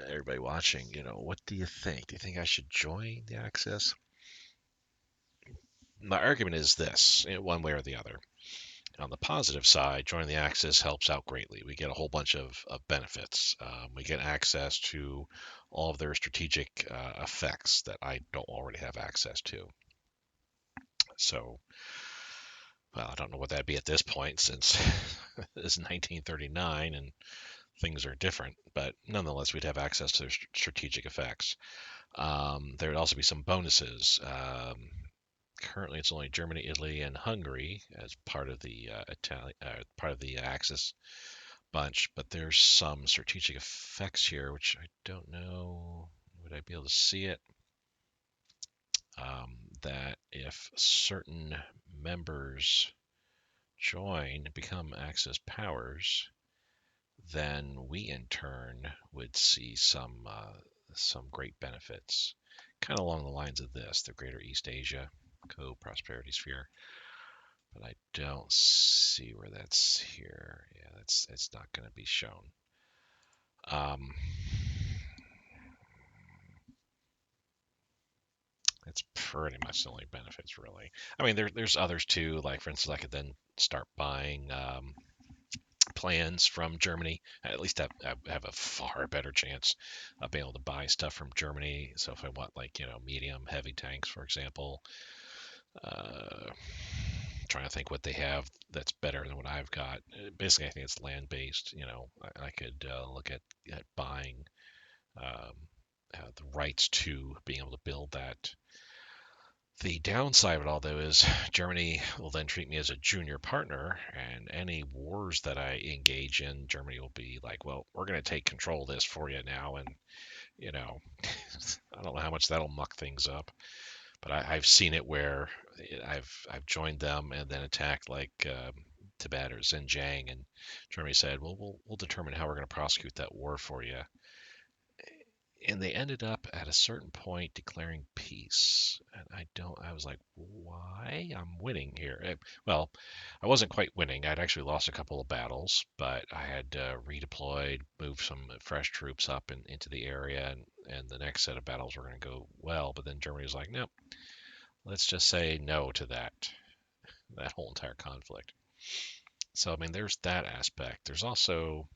everybody watching, what do you think? Do you think I should join the Axis? My argument is this, one way or the other. On the positive side, joining the Axis helps out greatly. We get a whole bunch of benefits. We get access to all of their strategic effects that I don't already have access to. So, well, I don't know what that'd be at this point since it's 1939 and things are different, but nonetheless, we'd have access to strategic effects. There would also be some bonuses. Currently, it's only Germany, Italy, and Hungary as part of the part of the Axis bunch, but there's some strategic effects here, which I don't know. Would I be able to see it? That if certain members join, become Axis powers, then we in turn would see some great benefits, kind of along the lines of this: the Greater East Asia Co-Prosperity Sphere. But I don't see where that's here. Yeah, it's not going to be shown. It's pretty much the only benefits, really. I mean, there's others too. Like for instance, I could then start buying plans from Germany. At least I have a far better chance of being able to buy stuff from Germany. So if I want like medium heavy tanks, for example, trying to think what they have that's better than what I've got. Basically, I think it's land based. I could look at buying um, the rights to being able to build that. The downside of it all, though, is Germany will then treat me as a junior partner, and any wars that I engage in, Germany will be like, "Well, we're going to take control of this for you now," and you know, I don't know how much that'll muck things up. But I've seen it where I've joined them and then attacked like Tibet or Xinjiang, and Germany said, "Well, we'll determine how we're going to prosecute that war for you." And they ended up at a certain point declaring peace, and I was like, why? I'm winning here. Well, I wasn't quite winning. I'd actually lost a couple of battles, but I had redeployed, moved some fresh troops up into the area, and the next set of battles were going to go well. But then Germany was like, no, let's just say no to that whole entire conflict. So I mean, there's that aspect. There's also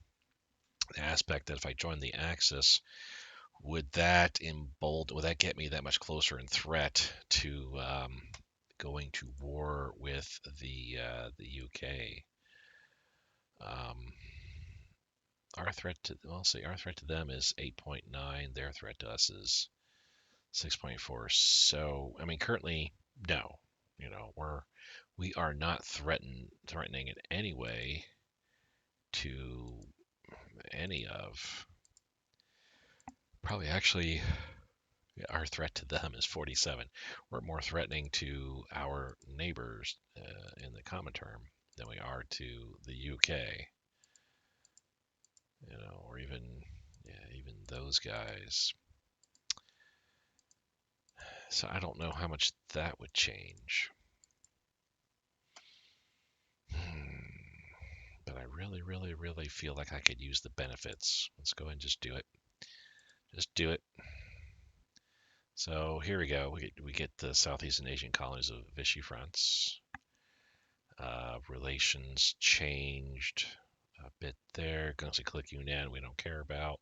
the aspect that if I join the Axis, would that get me that much closer in threat to going to war with the UK? Um, our threat to them is 8.9. Their threat to us is 6.4. So I mean, currently, no. We are not threatening in any way to any of. Probably actually our threat to them is 47. We're more threatening to our neighbors in the common term than we are to the UK, or even those guys. So I don't know how much that would change. But I really, really, really feel like I could use the benefits. Let's go and just do it. Just do it. So here we go. We get the Southeast Asian colonies of Vichy France. Relations changed a bit there. Gunsy Click Yunnan we don't care about.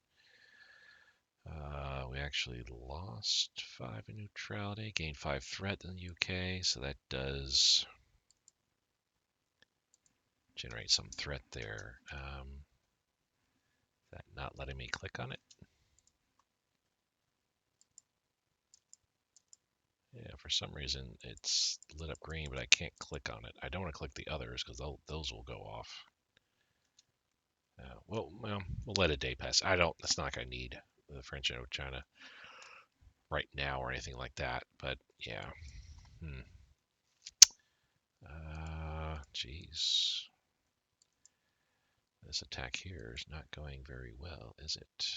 We actually lost 5 in neutrality, gained 5 threat in the UK, so that does generate some threat there. That not letting me click on it? Yeah, for some reason it's lit up green, but I can't click on it. I don't want to click the others because those will go off. We'll let a day pass. It's not like I need the French Indochina right now or anything like that. But yeah. Geez. This attack here is not going very well, is it?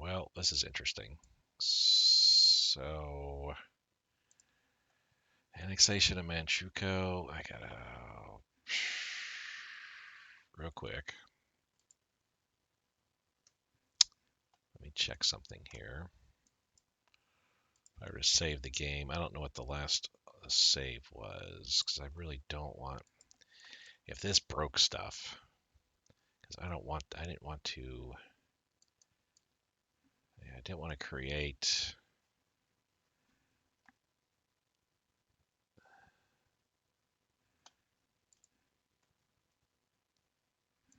Well, this is interesting. So, annexation of Manchukuo. I gotta real quick. Let me check something here. If I were to save the game, I don't know what the last save was because I really don't want. If this broke stuff, because I didn't want to. Yeah, I didn't want to create.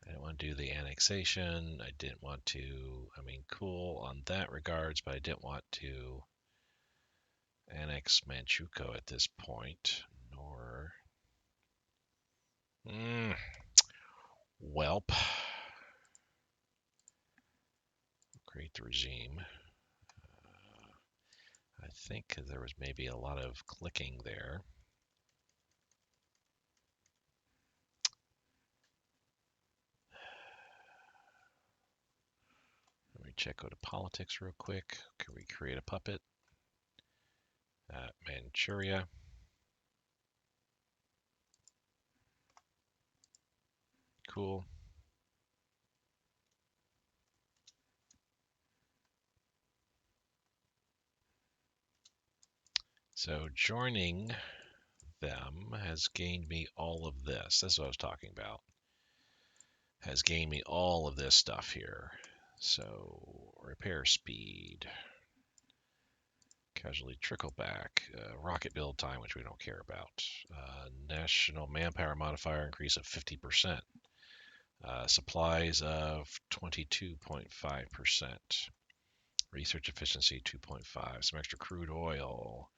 I didn't want to do the annexation. I didn't want to. I mean, cool on that regards, but I didn't want to annex Manchukuo at this point, nor. Welp. Create the regime. I think there was maybe a lot of clicking there. Let me check go to politics real quick. Can we create a puppet? Manchuria. Cool. So joining them has gained me all of this. That's what I was talking about. Has gained me all of this stuff here. So repair speed, casualty trickle back, rocket build time, which we don't care about, national manpower modifier increase of 50%, supplies of 22.5%, research efficiency 2.5, some extra crude oil,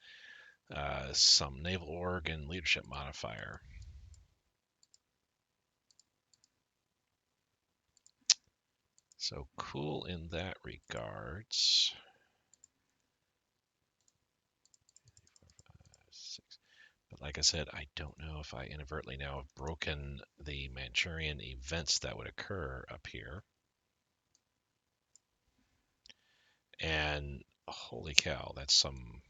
some naval organ leadership modifier. So cool in that regards. But like I said, I don't know if I inadvertently now have broken the Manchurian events that would occur up here. And holy cow, that's some.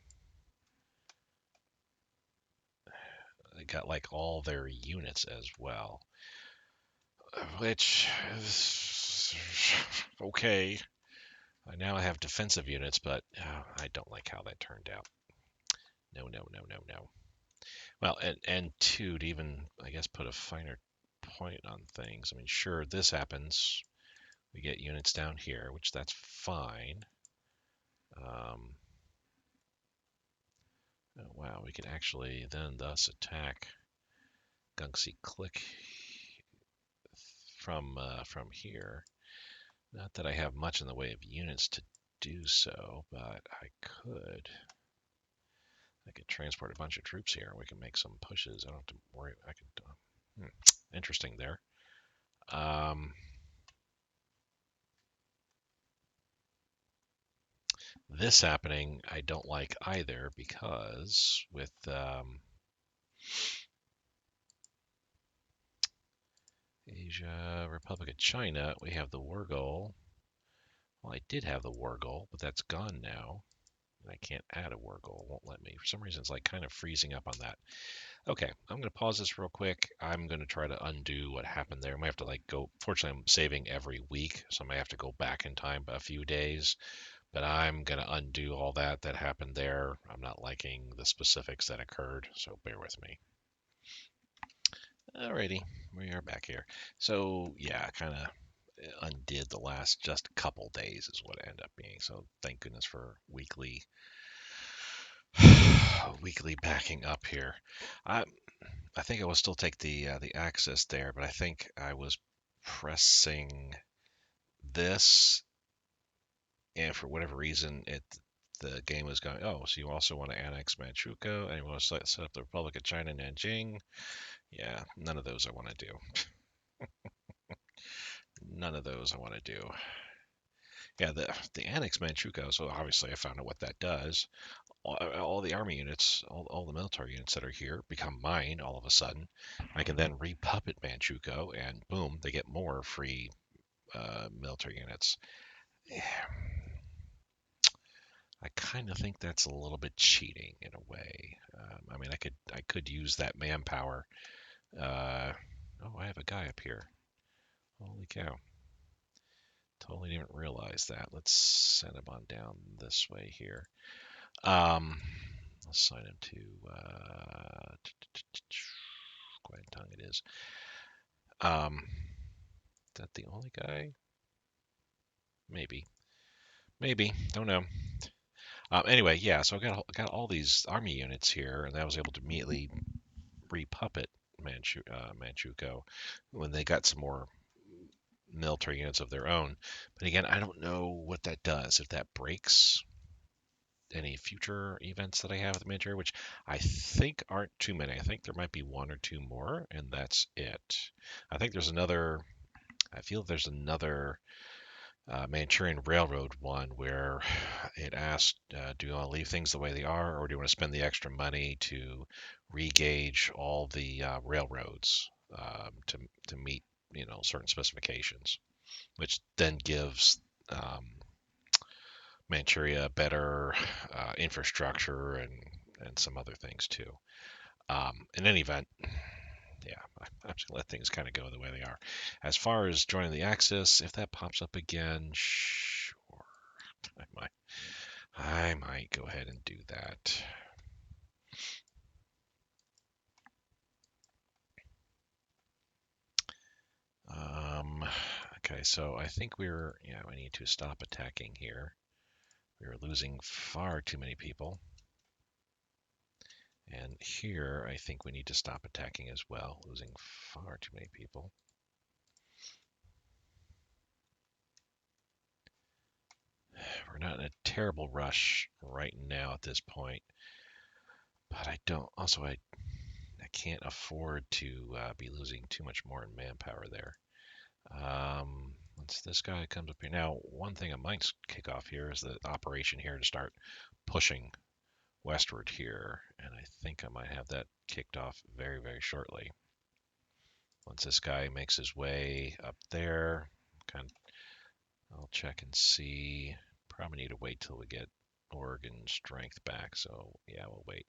They got like all their units as well, which is okay. Now I have defensive units, but I don't like how that turned out. No, no, no, no, no. Well, and two, to even, I guess, put a finer point on things. I mean, sure, this happens. We get units down here, which that's fine. Um, oh, wow, we can actually then thus attack Gunksy Click from here. Not that I have much in the way of units to do so, but I could transport a bunch of troops here. We can make some pushes. I don't have to worry. I could. Interesting there. This happening, I don't like either because with Asia, Republic of China, we have the war goal. Well, I did have the war goal, but that's gone now. And I can't add a war goal. It won't let me. For some reason, it's like kind of freezing up on that. Okay, I'm going to pause this real quick. I'm going to try to undo what happened there. I might have to like go. Fortunately, I'm saving every week, so I might have to go back in time a few days. But I'm going to undo all that happened there. I'm not liking the specifics that occurred, so bear with me. Alrighty, we are back here. So yeah, kind of undid the last just couple days is what it ended up being. So thank goodness for weekly weekly backing up here. I I think I will still take the Axis there, but I think I was pressing this, and for whatever reason, the game was going. Oh, so you also want to annex Manchukuo, and you want to set up the Republic of China, Nanjing? Yeah, none of those I want to do. None of those I want to do. Yeah, the annex Manchukuo. So obviously I found out what that does. All the army units, all the military units that are here become mine all of a sudden. I can then repuppet Manchukuo, and boom, they get more free military units. I kind of think that's a little bit cheating in a way. I mean, I could use that manpower. Oh, I have a guy up here. Holy cow! Totally didn't realize that. Let's send him on down this way here. Let's sign him to Guangdong. It is. Is that the only guy? Maybe. Maybe. Don't know. Anyway, yeah. So I got all these army units here, and I was able to immediately repuppet Manchukuo when they got some more military units of their own. But again, I don't know what that does. If that breaks any future events that I have with the military, which I think aren't too many. I think there might be one or two more, and that's it. I think there's another. I feel there's another Manchurian Railroad one where it asked, do you want to leave things the way they are, or do you want to spend the extra money to regauge all the railroads to meet certain specifications, which then gives Manchuria better infrastructure and some other things too. In any event, yeah, I'm just gonna let things kind of go the way they are. As far as joining the Axis, if that pops up again, sure, I might go ahead and do that. so I think yeah, we need to stop attacking here. We're losing far too many people. And here, I think we need to stop attacking as well, losing far too many people. We're not in a terrible rush right now at this point, but I can't afford to be losing too much more in manpower there. Once this guy comes up here. Now, one thing I might kick off here is the operation here to start pushing westward here, and I think I might have that kicked off very, very shortly. Once this guy makes his way up there, I'll check and see. Probably need to wait till we get Oregon strength back, so yeah, we'll wait.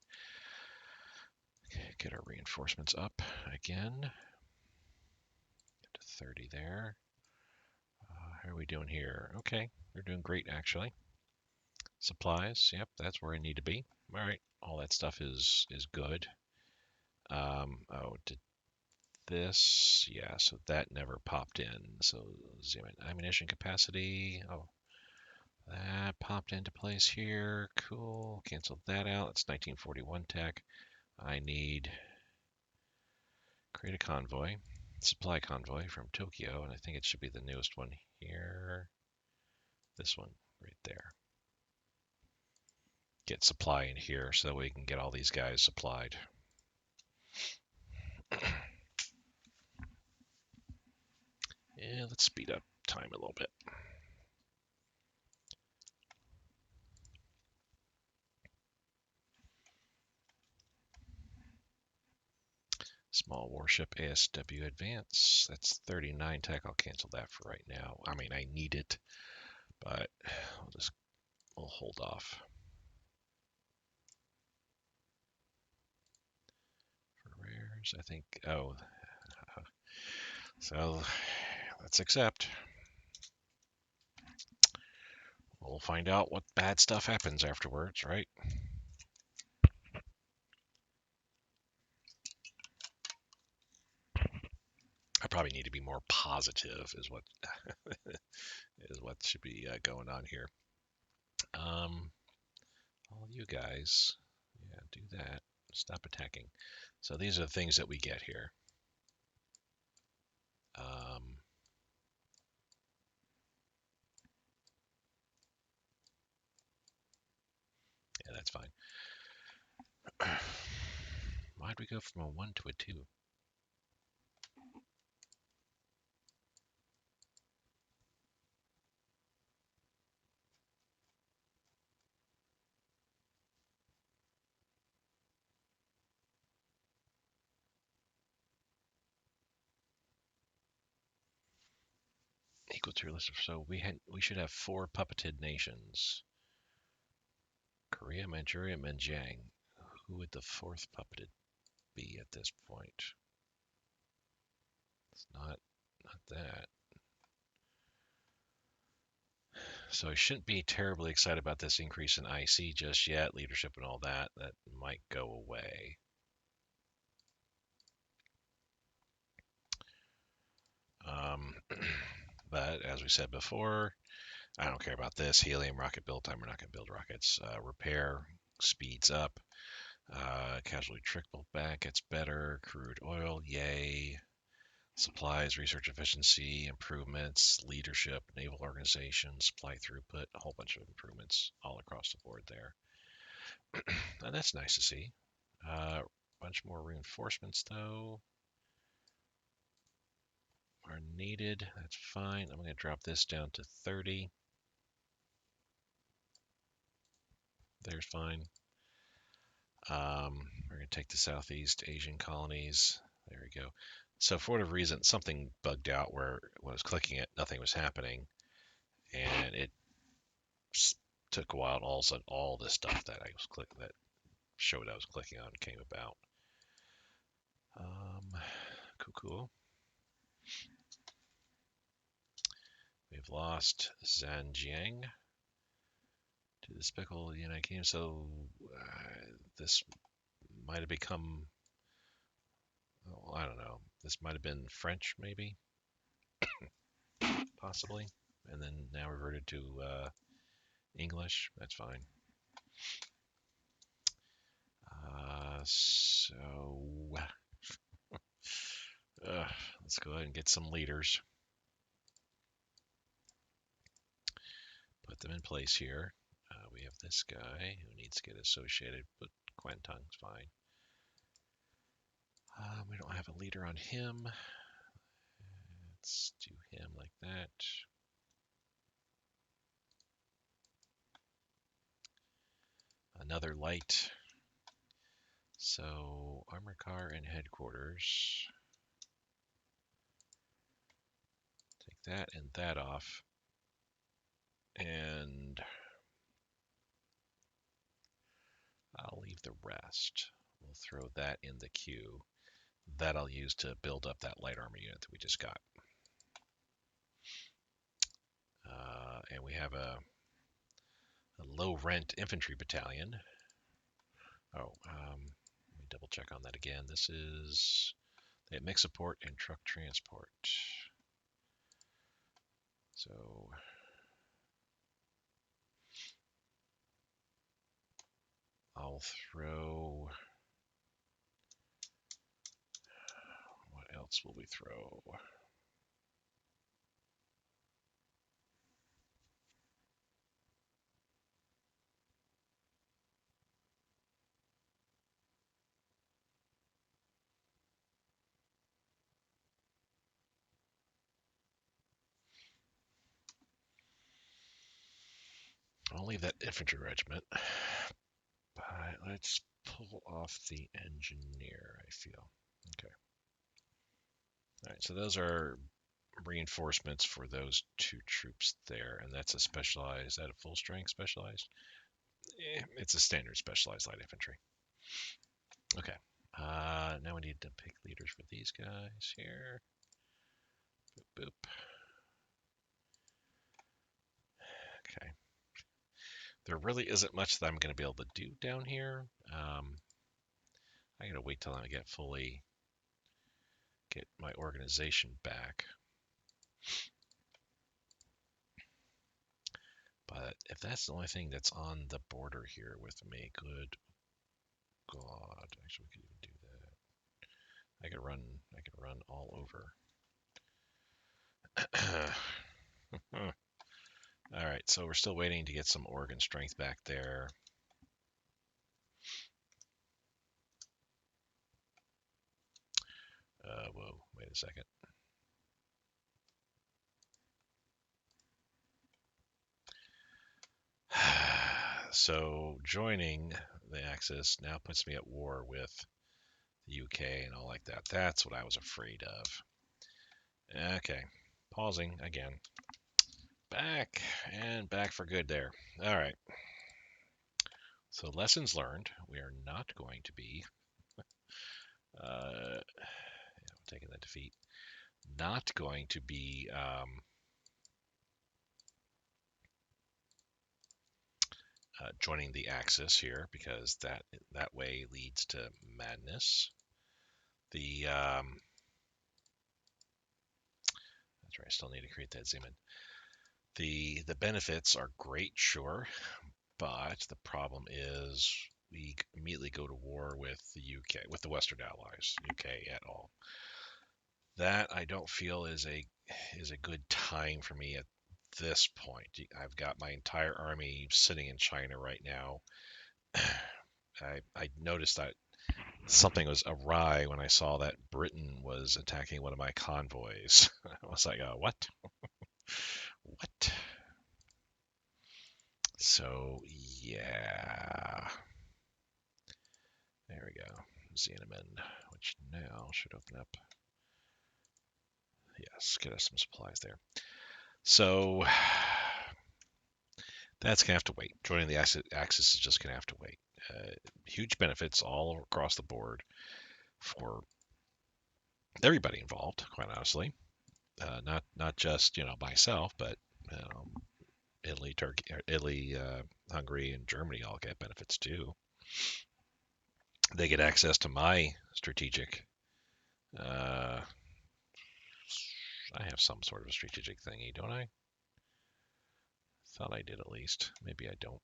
Get our reinforcements up again. Get to 30 there. How are we doing here? Okay, we're doing great actually. Supplies, yep, that's where I need to be. All right, all that stuff is good. Oh, did this? Yeah, so that never popped in. So ammunition capacity. Oh, that popped into place here. Cool. Cancel that out. It's 1941 tech. I need create a convoy, supply convoy from Tokyo, and I think it should be the newest one here. This one right there. Get supply in here so that we can get all these guys supplied. Yeah, let's speed up time a little bit. Small warship ASW advance. That's 39 tech. I'll cancel that for right now. I mean, I need it, but we'll hold off. For rares, I think. Oh, so let's accept. We'll find out what bad stuff happens afterwards, right? I probably need to be more positive, is what is what should be going on here. All you guys, yeah, do that. Stop attacking. So these are the things that we get here. Yeah, that's fine. Why'd we go from a 1 to a 2? Equal to your list of, so we should have 4 puppeted nations. Korea, Manchuria, Menjiang. Who would the 4th puppeted be at this point? It's not that. So I shouldn't be terribly excited about this increase in IC just yet. Leadership and all that. That might go away. But as we said before, I don't care about this. Helium rocket build time. We're not going to build rockets. Repair speeds up. Casualty trickle back gets better. Crude oil, yay. Supplies, research efficiency, improvements, leadership, naval organization, supply throughput, a whole bunch of improvements all across the board there. And that's nice to see. A bunch more reinforcements though are needed. That's fine. I'm going to drop this down to 30. There's fine. We're going to take the Southeast Asian colonies. There we go. So for whatever reason, something bugged out where when I was clicking it, nothing was happening. And it took a while. And all of a sudden, all this stuff that I was clicking, that showed I was clicking on, came about. Cool. We've lost Zhanjiang to the speckled United Kingdom. So this might have become, I don't know. This might have been French, maybe. possibly, and then now reverted to English. That's fine. So let's go ahead and get some leaders. Put them in place here. We have this guy who needs to get associated with Quentong's fine. We don't have a leader on him. Let's do him like that. Another light. So armor car and headquarters. Take that and that off. And I'll leave the rest. We'll throw that in the queue. That I'll use to build up that light armor unit that we just got. And we have a low rent infantry battalion. Oh, let me double check on that again. This is they have mix support and truck transport. So I'll throw. What else will we throw? I'll leave that infantry regiment. But let's pull off the engineer, I feel. Okay. All right, so those are reinforcements for those two troops there, and that's a specialized, is that a full strength specialized? It's a standard specialized light infantry. Okay. Now we need to pick leaders for these guys here. Boop, boop. Okay. There really isn't much that I'm going to be able to do down here. I got to wait till I get my organization back. But if that's the only thing that's on the border here with me, good God. Actually, we could even do that. I could run all over. All right, so we're still waiting to get some Oregon strength back there. Whoa, wait a second. So joining the Axis now puts me at war with the UK and all like that. That's what I was afraid of. Okay, pausing again. Back and back for good there. All right. So lessons learned. We are not going to be taking that defeat. Not going to be joining the Axis here because that way leads to madness. That's right. I still need to create that zoom in. The benefits are great, sure, but the problem is we immediately go to war with the UK, with the Western Allies, UK at all. That I don't feel is a good time for me at this point. I've got my entire army sitting in China right now. I noticed that something was awry when I saw that Britain was attacking one of my convoys. I was like, what? What? So, yeah. There we go. Xenomend, which now should open up. Yes, get us some supplies there. So, that's going to have to wait. Joining the Axis is just going to have to wait. Huge benefits all across the board for everybody involved, quite honestly. Not just myself, but Italy, Turkey, Italy, Hungary, and Germany all get benefits too. They get access to my strategic I have some sort of a strategic thingy, don't I? Thought I did at least. Maybe I don't.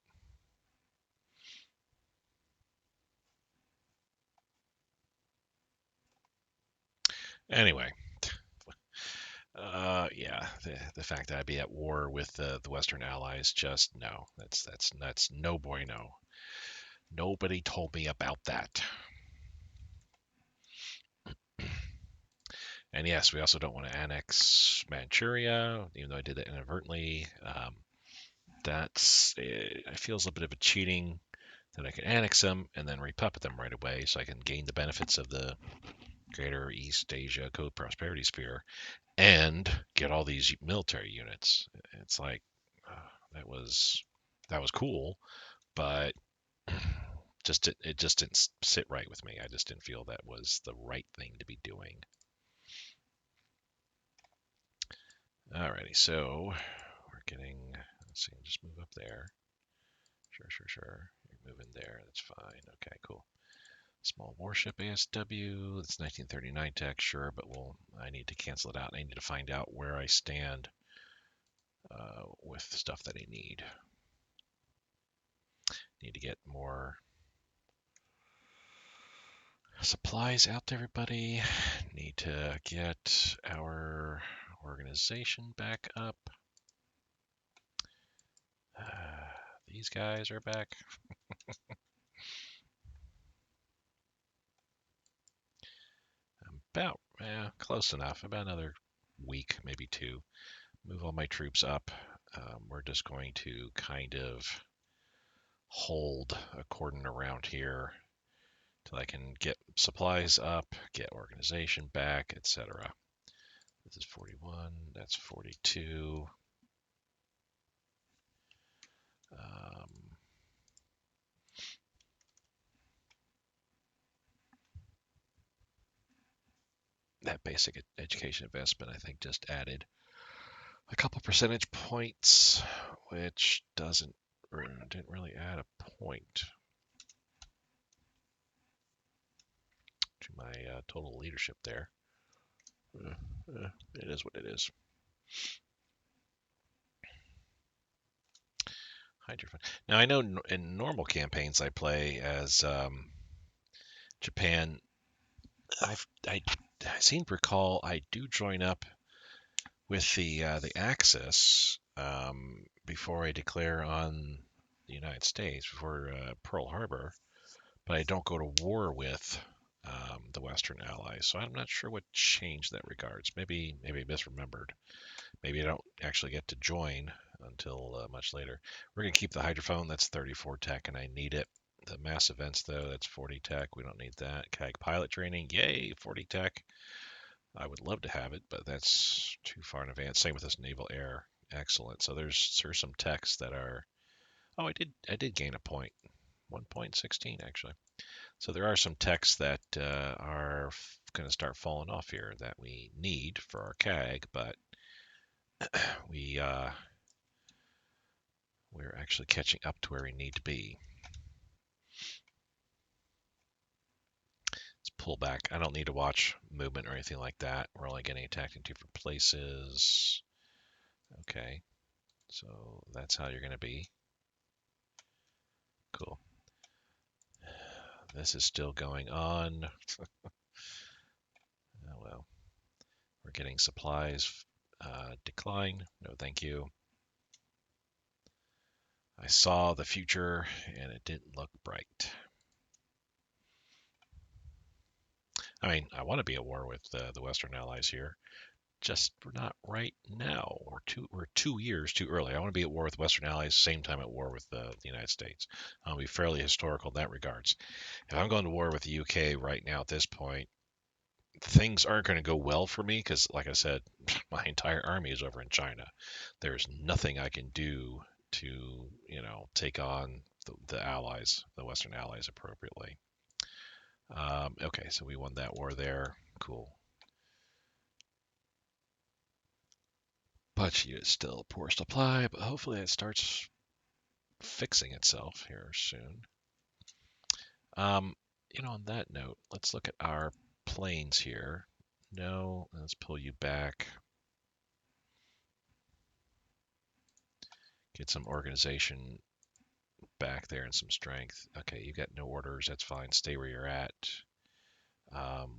Anyway, yeah, the fact that I'd be at war with the Western Allies, just no. That's no bueno. Nobody told me about that. And yes, we also don't want to annex Manchuria, even though I did that inadvertently. It feels a bit of a cheating that I can annex them and then repuppet them right away, so I can gain the benefits of the Greater East Asia Code Prosperity Sphere and get all these military units. It's like that was cool, but it just didn't sit right with me. I just didn't feel that was the right thing to be doing. Alrighty, so we're getting. Let's see, just move up there. Sure. You're moving there. That's fine. Okay, cool. Small warship ASW. It's 1939 tech, sure, but I need to cancel it out. I need to find out where I stand with stuff that I need. Need to get more supplies out to everybody. Need to get our organization back up. These guys are back. About close enough. About another week, maybe two. Move all my troops up. We're just going to kind of hold a cordon around here till I can get supplies up, get organization back, etc. This is 41. That's 42. That basic education investment, I think, just added a couple percentage points, which didn't really add a point to my total leadership there. It is what it is. Hydrophone. Now I know in normal campaigns I play as Japan. I seem to recall I do join up with the Axis before I declare on the United States before Pearl Harbor, but I don't go to war with the Western Allies. So I'm not sure what changed that regards. Maybe I misremembered. Maybe I don't actually get to join until much later. We're gonna keep the hydrophone. That's 34 tech, and I need it. The mass events though, that's 40 tech. We don't need that. CAG pilot training, yay, 40 tech. I would love to have it, but that's too far in advance. Same with this naval air. Excellent. So there's some techs that are. Oh, I did gain a point. 1.16 actually. So there are some techs that are going to start falling off here that we need for our CAG, but we're actually catching up to where we need to be. Let's pull back. I don't need to watch movement or anything like that. We're only getting attacked in different places. Okay, so that's how you're going to be. Cool. This is still going on. Oh well. We're getting supplies. Decline. No, thank you. I saw the future and it didn't look bright. I mean, I want to be at war with the Western Allies here. Just not right now. We're 2 years too early. I want to be at war with Western Allies, same time at war with the United States. I'll be fairly historical in that regards. If I'm going to war with the UK right now at this point, things aren't going to go well for me because, like I said, my entire army is over in China. There's nothing I can do to, take on the allies, the Western allies, appropriately. Okay, so we won that war there. Cool. But it's still poor supply, but hopefully it starts fixing itself here soon. On that note, let's look at our planes here. No, let's pull you back. Get some organization back there and some strength. Okay, you got no orders. That's fine. Stay where you're at.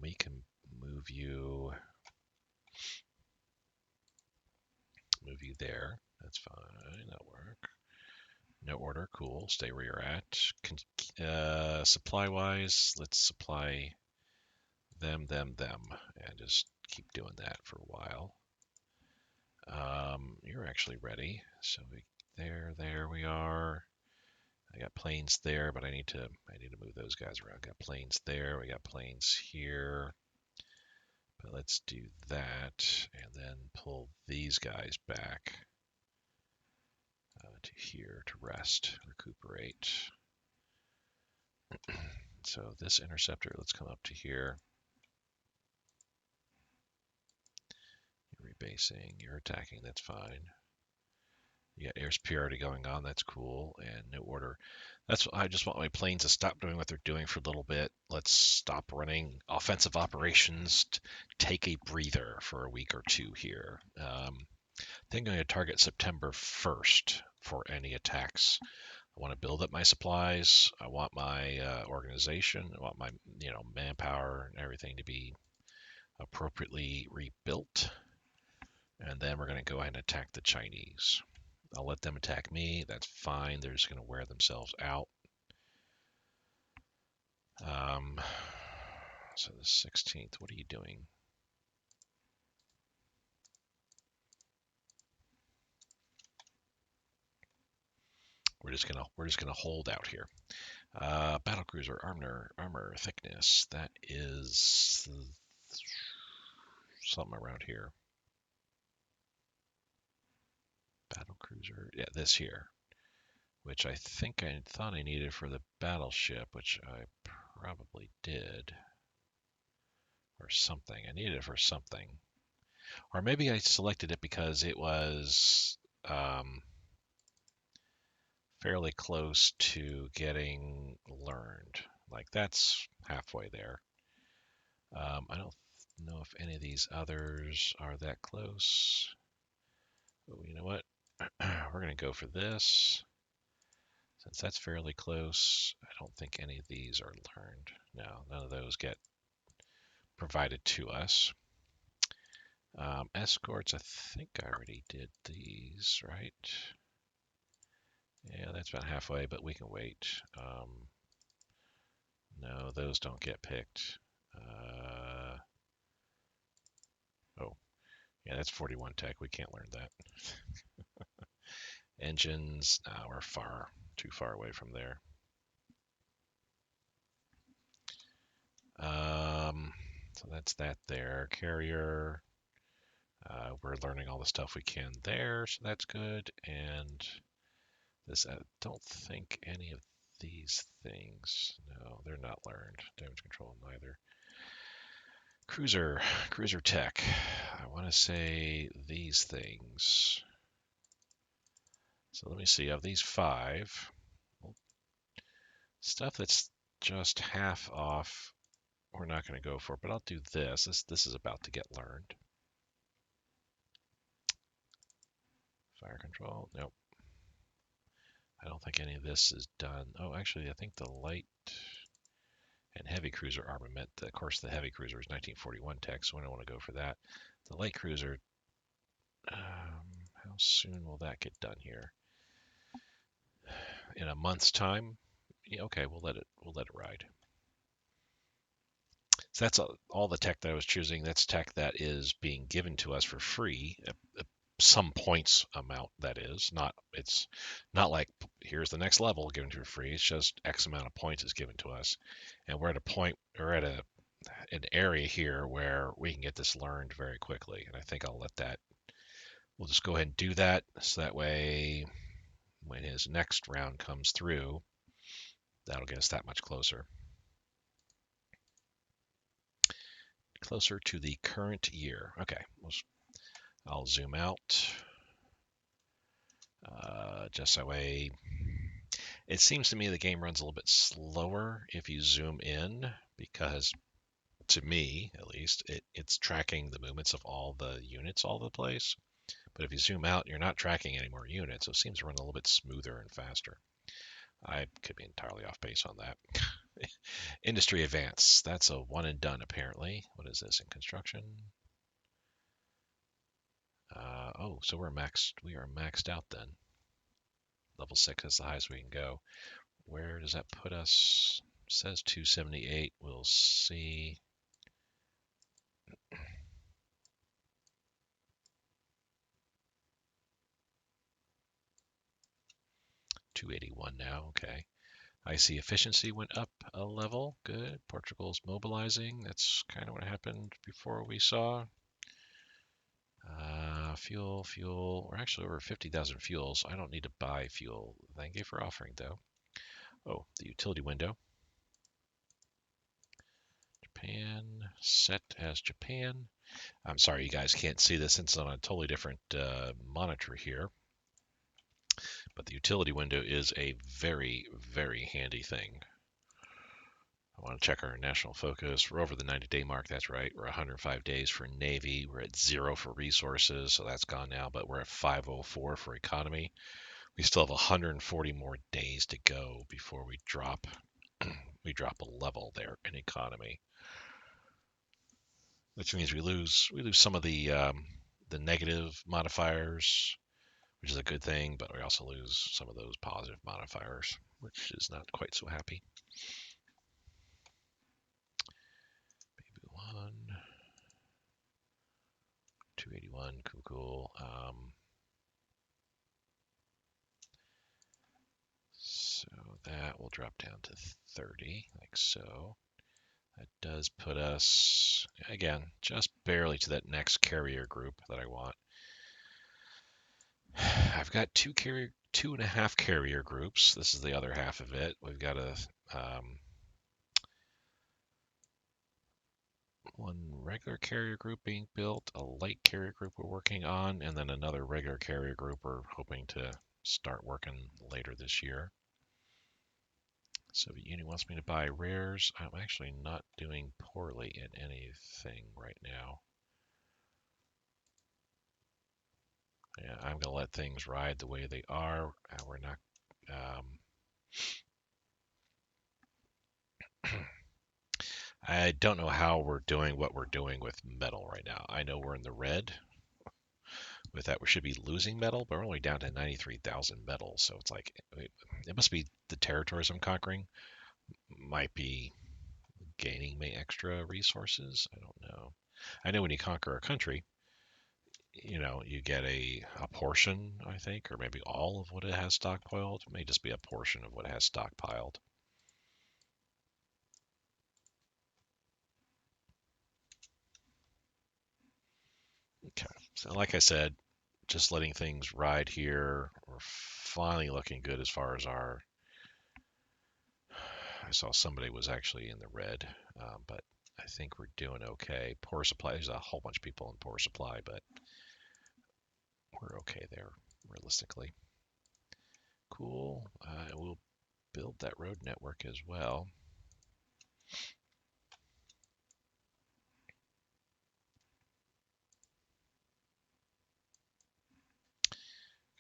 We can move you there. That's fine. That'll work. No order. Cool. Stay where you're at. Supply wise, let's supply them, and just keep doing that for a while. You're actually ready. So there we are. I got planes there, but I need to move those guys around. Got planes there. We got planes here. But let's do that and then pull these guys back to here to rest, recuperate. So this interceptor, let's come up to here. You're rebasing, you're attacking, that's fine. You got air superiority going on, that's cool, and no order. I just want my planes to stop doing what they're doing for a little bit. Let's stop running offensive operations, take a breather for a week or two here. I think I'm going to target September 1st for any attacks. I want to build up my supplies. I want my organization. I want my manpower and everything to be appropriately rebuilt. And then we're going to go ahead and attack the Chinese. I'll let them attack me. That's fine. They're just going to wear themselves out. So the 16th, what are you doing? We're just gonna hold out here. Battlecruiser armor thickness. That is something around here. Battlecruiser, yeah, this here, which I think I thought I needed for the battleship, which I probably did, or something. I needed it for something, or maybe I selected it because it was fairly close to getting learned. Like that's halfway there. I don't know if any of these others are that close. But you know what? We're going to go for this. Since that's fairly close, I don't think any of these are learned. No, none of those get provided to us. Escorts, I think I already did these, right? Yeah, that's about halfway, but we can wait. No, those don't get picked. Oh, yeah, that's 41 tech. We can't learn that. Engines, we're too far away from there. So that's that there. Carrier, we're learning all the stuff we can there, so that's good. And this, I don't think any of these things, no, they're not learned. Damage control, neither. Cruiser tech. I want to say these things. So let me see, of these 5, stuff that's just half off, we're not going to go for, but I'll do this. This is about to get learned. Fire control, nope. I don't think any of this is done. Oh, actually, I think the light and heavy cruiser armament, of course, the heavy cruiser is 1941 tech, so I don't want to go for that. The light cruiser, how soon will that get done here? In a month's time? Yeah, okay, we'll let it ride. So that's all the tech that I was choosing. That's tech that is being given to us for free. Some points amount, that is. It's not like here's the next level given to you for free. It's just X amount of points is given to us. And we're at a point, or at an area here where we can get this learned very quickly. And I think we'll just go ahead and do that. So that way, when his next round comes through, that'll get us that much closer. Closer to the current year. Okay, I'll zoom out. Just that way, it seems to me the game runs a little bit slower if you zoom in, because to me, at least, it's tracking the movements of all the units all over the place. But if you zoom out, you're not tracking any more units, so it seems to run a little bit smoother and faster. I could be entirely off base on that. Industry advance. That's a one and done apparently. What is this in construction? Oh, so we're maxed. We are maxed out then. Level 6 is the highest we can go. Where does that put us? It says 278. We'll see. 281 now. Okay. I see efficiency went up a level. Good. Portugal's mobilizing. That's kind of what happened before we saw. Fuel. We're actually over 50,000 fuels. I don't need to buy fuel. Thank you for offering, though. Oh, the utility window. Japan. Set as Japan. I'm sorry you guys can't see this since it's on a totally different monitor here. But the utility window is a very, very handy thing. I want to check our national focus. We're over the 90-day mark. That's right. We're 105 days for Navy. We're at 0 for resources, so that's gone now. But we're at 504 for economy. We still have 140 more days to go before we drop. We drop a level there in economy, which means we lose some of the negative modifiers, which is a good thing. But we also lose some of those positive modifiers, which is not quite so happy. Baby one. 281, cool. So that will drop down to 30, like so. That does put us, again, just barely to that next carrier group that I want. I've got two and a half carrier groups. This is the other half of it. We've got one regular carrier group being built, a light carrier group we're working on, and then another regular carrier group we're hoping to start working later this year. Soviet Union wants me to buy rares. I'm actually not doing poorly in anything right now. Yeah, I'm going to let things ride the way they are. We're not. I don't know how we're doing what we're doing with metal right now. I know we're in the red. With that, we should be losing metal, but we're only down to 93,000 metal. So it's like, it must be the territories I'm conquering might be gaining me extra resources. I don't know. I know when you conquer a country, you get a portion, I think, or maybe all of what it has stockpiled. It may just be a portion of what it has stockpiled. Okay. So like I said, just letting things ride here. We're finally looking good as far as our. I saw somebody was actually in the red, but I think we're doing okay. Poor supply. There's a whole bunch of people in poor supply, but we're okay there, realistically. Cool. We'll build that road network as well.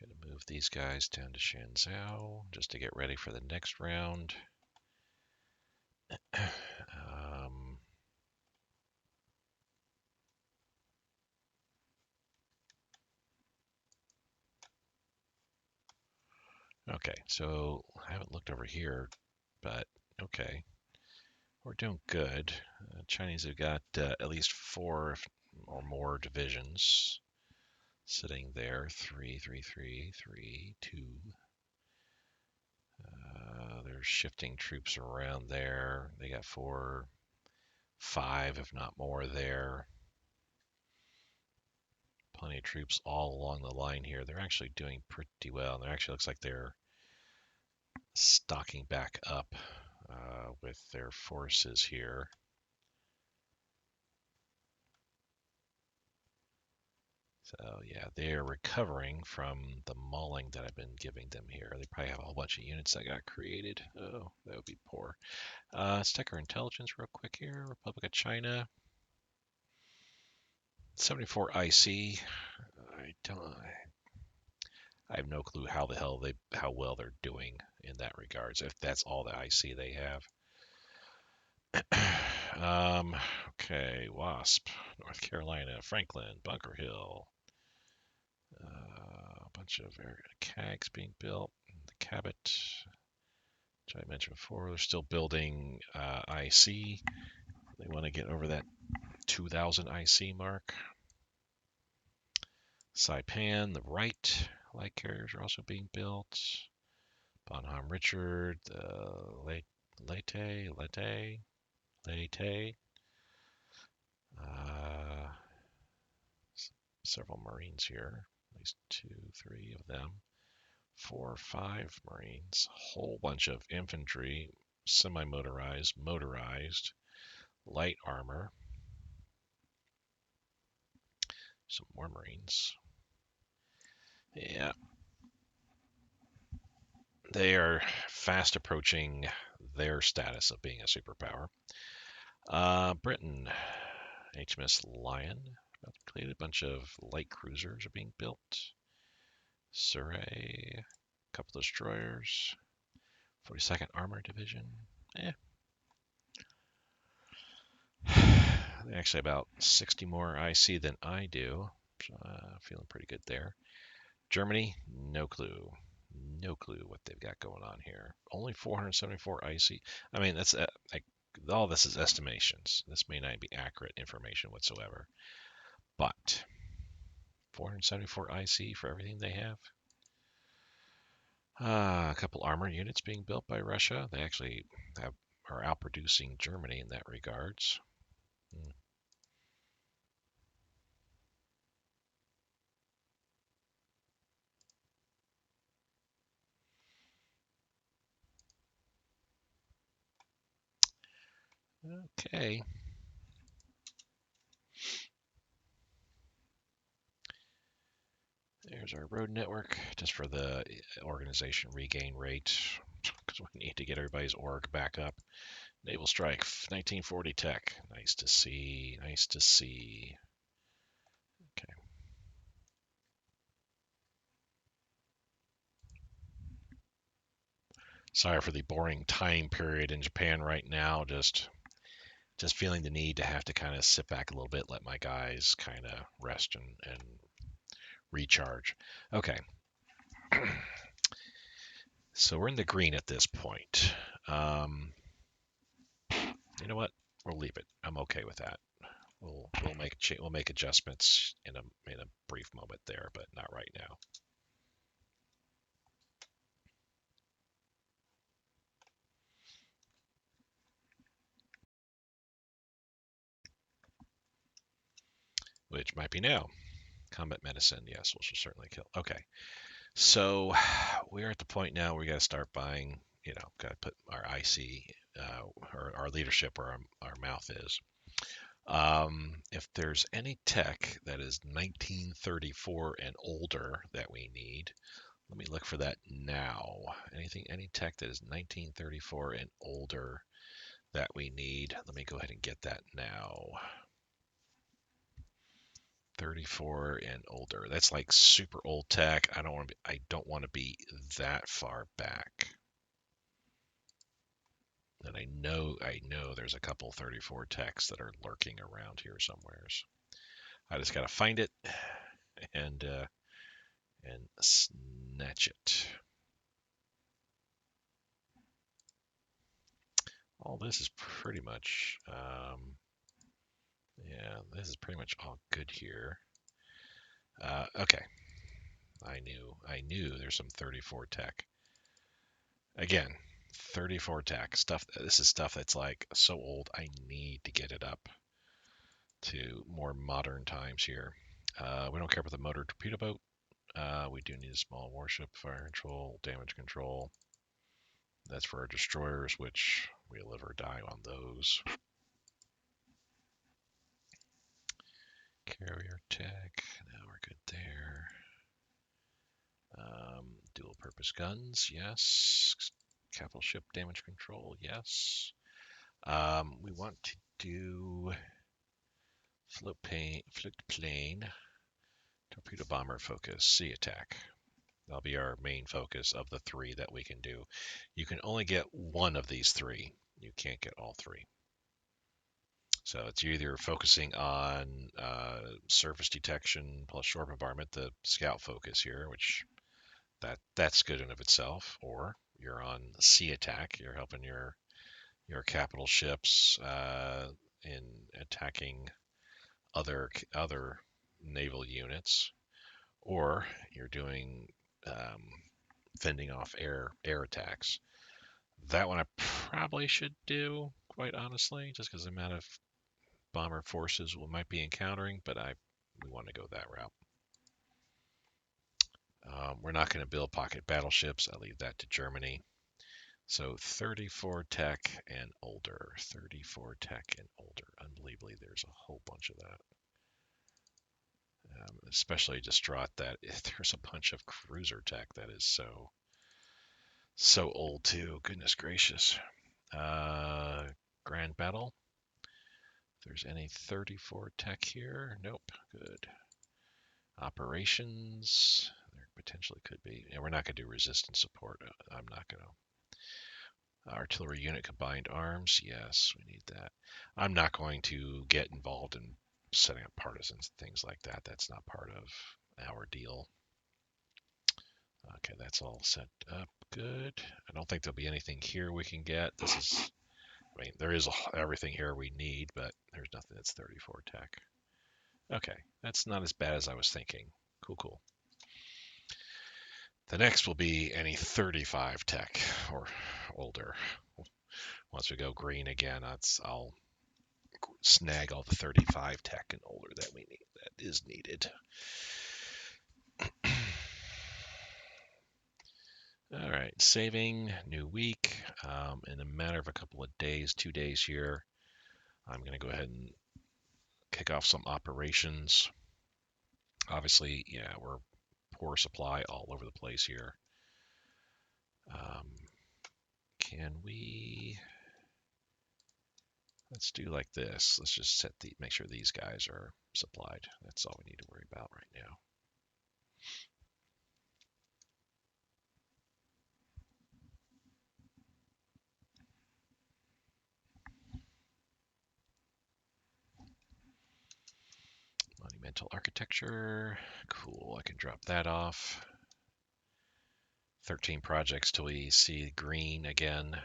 Going to move these guys down to Shanzhou just to get ready for the next round. Okay, so I haven't looked over here, but okay. We're doing good. Chinese have got at least 4 or more divisions sitting there. 3, 3, 3, 3, 2. They're shifting troops around there. They got 4, 5, if not more there. Plenty of troops all along the line here. They're actually doing pretty well. It actually looks like they're stocking back up with their forces here. So yeah, they're recovering from the mauling that I've been giving them here. They probably have a whole bunch of units that got created. Oh, that would be poor. Let's check our intelligence real quick here. Republic of China. 74 IC. I have no clue how the hell how well they're doing in that regards. If that's all the IC they have. um, okay, Wasp, North Carolina, Franklin, Bunker Hill. A bunch of CAGs being built. The Cabot, which I mentioned before, they're still building IC. They want to get over that 2,000 IC mark. Saipan, the right light carriers are also being built. Bonham Richard, Leyte. Uh, Several Marines here. At least 2, 3 of them. 4, 5 Marines. Whole bunch of infantry, semi-motorized, motorized, light armor. Some more Marines. Yeah. They are fast approaching their status of being a superpower. Britain, HMS Lion, about completed. A bunch of light cruisers are being built. Surrey, a couple destroyers. 42nd Armored Division. They actually about 60 more IC than I do. So, feeling pretty good there. Germany, no clue. No clue what they've got going on here. Only 474 IC. I mean, that's all this is estimations. This may not be accurate information whatsoever. But 474 IC for everything they have. A couple armor units being built by Russia. They actually are outproducing Germany in that regards. Okay. There's our road network, just for the organization regain rate, because we need to get everybody's org back up. Naval Strike, 1940 tech. Nice to see. Nice to see. Okay. Sorry for the boring time period in Japan right now. Just feeling the need to have to kind of sit back a little bit, let my guys kind of rest and recharge. Okay. So we're in the green at this point. You know what? We'll leave it. I'm okay with that. We'll make adjustments in a brief moment there, but not right now. Which might be now. Combat medicine, yes, we should certainly kill. Okay, so we're at the point now where we got to start buying. Got to put our IC, or our leadership where our mouth is. If there's any tech that is 1934 and older that we need, let me look for that now. Any tech that is 1934 and older that we need, let me go ahead and get that now. 34 and older. That's like super old tech. I don't want to be that far back. And I know there's a couple 34 techs that are lurking around here somewheres. I just gotta find it and snatch it. All this is pretty much, yeah, this is pretty much all good here. Okay, I knew there's some 34 tech. Again, 34 tech stuff. This is stuff that's like so old. I need to get it up to more modern times here. We don't care about the motor torpedo boat. We do need a small warship, fire control, damage control. That's for our destroyers, which we live or die on those. Carrier tech. Now we're good there. Dual purpose guns, yes. Capital ship damage control, yes. We want to do float plane, torpedo bomber focus, sea attack. That'll be our main focus of the three that we can do. You can only get one of these three. You can't get all three. So it's either focusing on surface detection plus shore bombardment, the scout focus here, which that's good in of itself, or you're on sea attack. You're helping your capital ships in attacking other naval units, or you're doing fending off air attacks. That one I probably should do, quite honestly, just because the amount of bomber forces we might be encountering, but we want to go that route. We're not going to build pocket battleships. I leave that to Germany. So 34 tech and older. 34 tech and older. Unbelievably, there's a whole bunch of that. Especially distraught that there's a bunch of cruiser tech that is so old too. Goodness gracious. Grand Battle. If there's any 34 tech here, nope. Good. Operations. There potentially could be. And we're not going to do resistance support. I'm not going to. Artillery unit combined arms. Yes, we need that. I'm not going to get involved in setting up partisans and things like that. That's not part of our deal. Okay, that's all set up good. I don't think there'll be anything here we can get. There is everything here we need, but there's nothing that's 34 tech. Okay, that's not as bad as I was thinking. Cool. The next will be any 35 tech or older. Once we go green again, I'll snag all the 35 tech and older that is needed. All right, saving, new week. In a matter of a couple of days, 2 days here, I'm going to go ahead and kick off some operations. Obviously, yeah, we're poor supply all over the place here. Can we? Let's do like this. Let's just make sure these guys are supplied. That's all we need to worry about right now. Monumental architecture. Cool. I can drop that off. 13 projects till we see green again.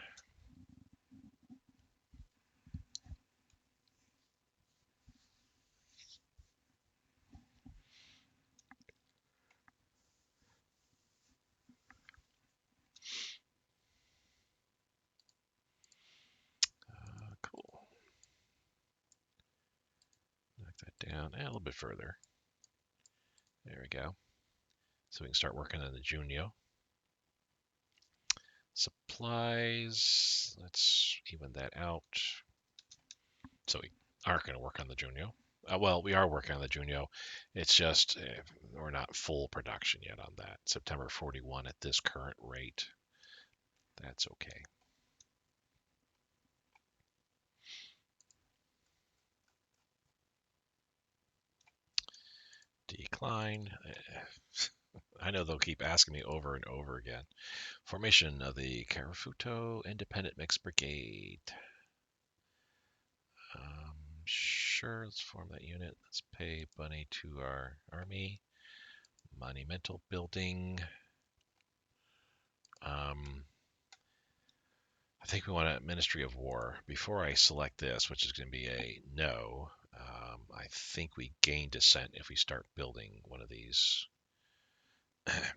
Cool. Knock that down a little bit further. There we go. So we can start working on the Junio. Supplies. Let's even that out. So we aren't going to work on the Junio. Well, we are working on the Junio. It's just we're not full production yet on that. September 41 at this current rate. That's okay. Decline. I know they'll keep asking me over and over again. Formation of the Carafuto Independent Mixed Brigade. Sure, let's form that unit. Let's pay money to our army. Monumental building. I think we want a Ministry of War. Before I select this, which is going to be a no, I think we gain dissent if we start building one of these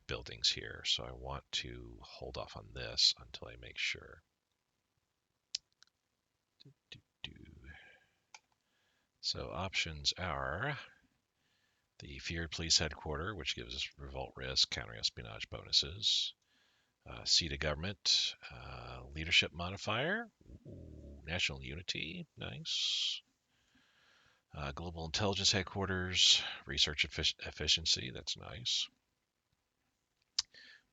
buildings here. So I want to hold off on this until I make sure. So options are the Feared Police Headquarters, which gives us revolt risk, counter-espionage bonuses. Seat of government, leadership modifier, national unity, nice. Global intelligence headquarters, research efficiency, that's nice.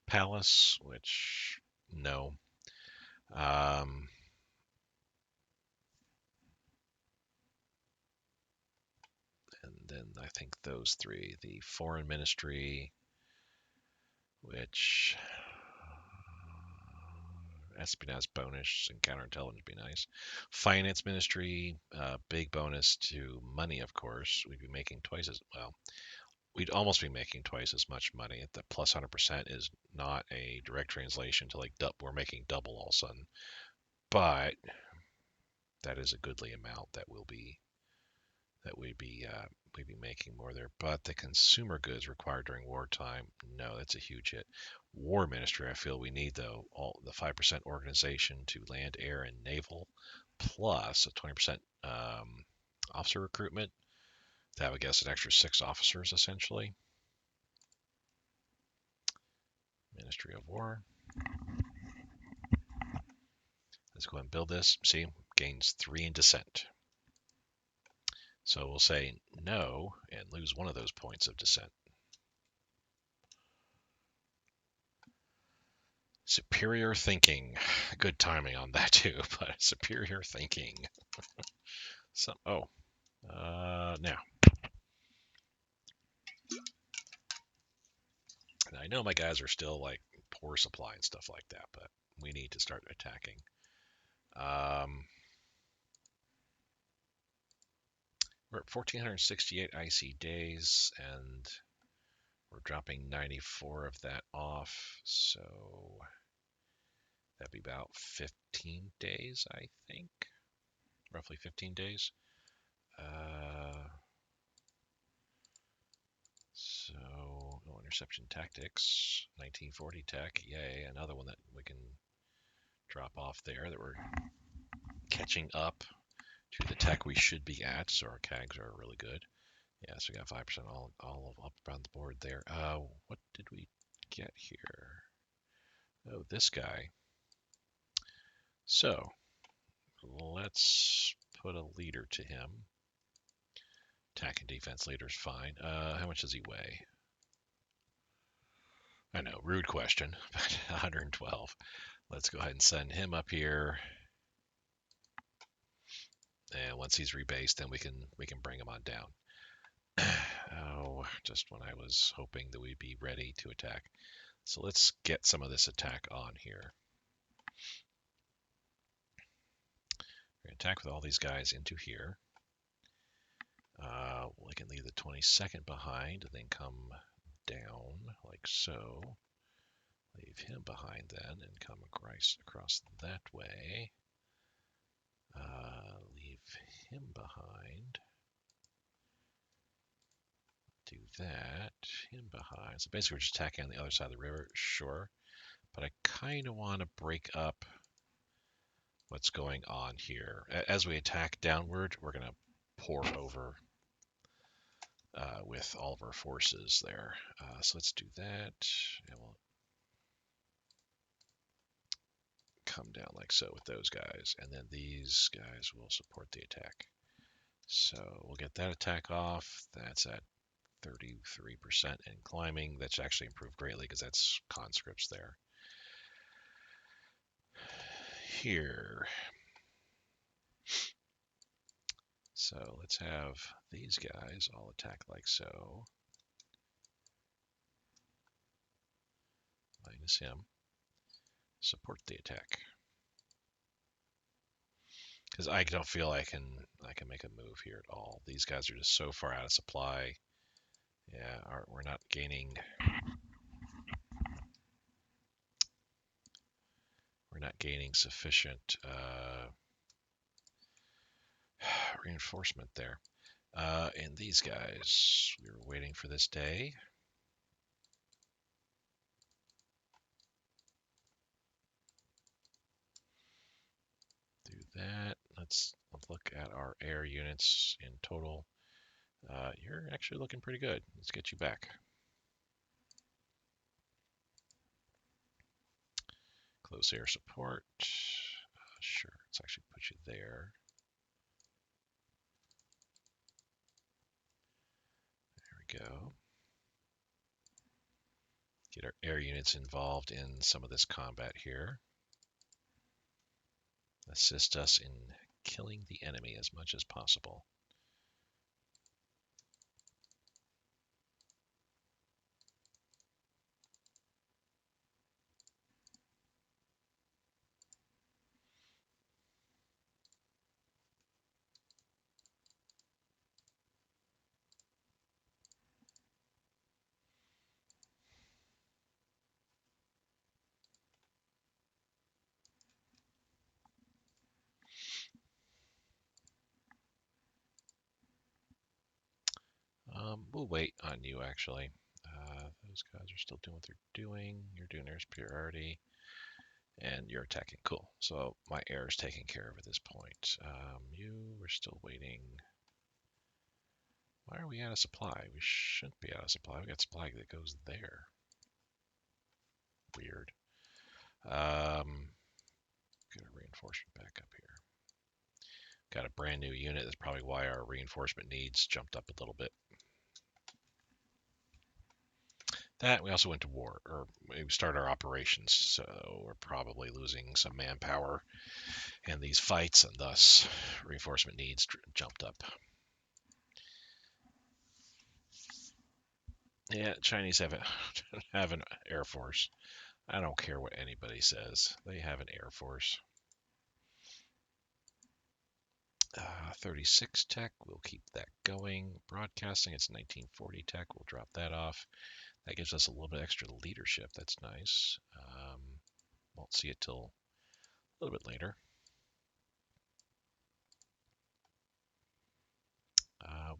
Palace, which no. then I think those three, the Foreign Ministry, which espionage bonus and counterintelligence would be nice. Finance Ministry, big bonus to money, of course. We'd be making twice as well. We'd almost be making twice as much money. The plus 100% is not a direct translation to like we're making double all of a sudden, but that is a goodly amount that we'd be making more there. But the consumer goods required during wartime, no, that's a huge hit. War Ministry, I feel we need though all the 5% organization to land, air, and naval, plus a 20% officer recruitment. That would guess an extra 6 officers essentially. Ministry of War. Let's go ahead and build this. See, gains 3 in dissent. So we'll say no and lose one of those points of dissent. Superior thinking. Good timing on that too, but superior thinking. Now. And I know my guys are still like poor supply and stuff like that, but we need to start attacking. We're at 1,468 icy days, and we're dropping 94 of that off, so that'd be about 15 days, I think. Roughly 15 days. So, interception tactics, 1940 tech, yay, another one that we can drop off there that we're catching up to the tech we should be at, so our CAGs are really good. Yeah, so we got 5% all up around the board there. What did we get here? Oh, this guy. So, let's put a leader to him. Attack and defense leader's fine. How much does he weigh? I know, rude question, but 112. Let's go ahead and send him up here. And once he's rebased, then we can bring him on down. Oh, just when I was hoping that we'd be ready to attack. So let's get some of this attack on here. We're going to attack with all these guys into here. We can leave the 22nd behind and then come down like so. Leave him behind then and come across that way. Leave him behind. Do that. Him behind. So basically we're just attacking on the other side of the river, sure. But I kind of want to break up what's going on here. As we attack downward, we're going to pour over with all of our forces there. So let's do that. And we'll come down like so with those guys. And then these guys will support the attack. So we'll get that attack off. That's at 33% and climbing. That's actually improved greatly because that's conscripts there. Here. So let's have these guys all attack like so. Minus him. Support the attack. Because I don't feel I can make a move here at all. These guys are just so far out of supply. Yeah, we're not gaining. We're not gaining sufficient reinforcement there. And these guys, we were waiting for this day. Do that. Let's look at our air units in total. You're actually looking pretty good. Let's get you back. Close air support. Sure, let's actually put you there. There we go. Get our air units involved in some of this combat here. Assist us in killing the enemy as much as possible. We'll wait on you, actually. Those guys are still doing what they're doing. You're doing your priority, and you're attacking. Cool. So my air is taken care of at this point. You are still waiting. Why are we out of supply? We shouldn't be out of supply. We got supply that goes there. Weird. Get a reinforcement back up here. Got a brand new unit. That's probably why our reinforcement needs jumped up a little bit. That we also went to war, or we started our operations, so we're probably losing some manpower in these fights, and thus reinforcement needs jumped up. Yeah, Chinese have an air force. I don't care what anybody says. They have an air force. 36 tech, we'll keep that going. Broadcasting, it's 1940 tech, we'll drop that off. That gives us a little bit extra leadership. That's nice. Won't see it till a little bit later.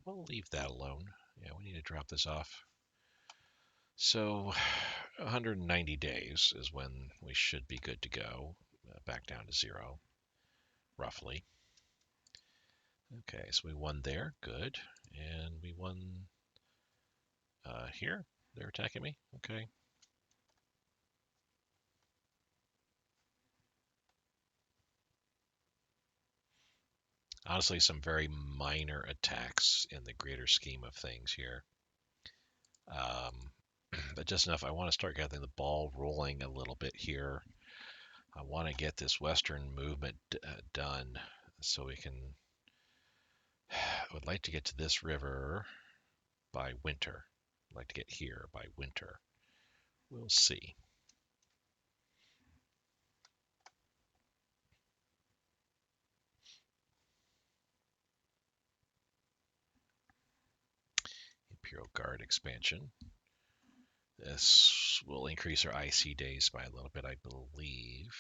We'll leave that alone. Yeah, we need to drop this off. So 190 days is when we should be good to go. Back down to 0, roughly. Okay, so we won there. Good. And we won here. They're attacking me. Okay. Honestly, some very minor attacks in the greater scheme of things here. But just enough. I want to start getting the ball rolling a little bit here. I want to get this western movement done so we can. I would like to get to this river by winter. I'd like to get here by winter. We'll see. Imperial Guard expansion. This will increase our IC days by a little bit, I believe.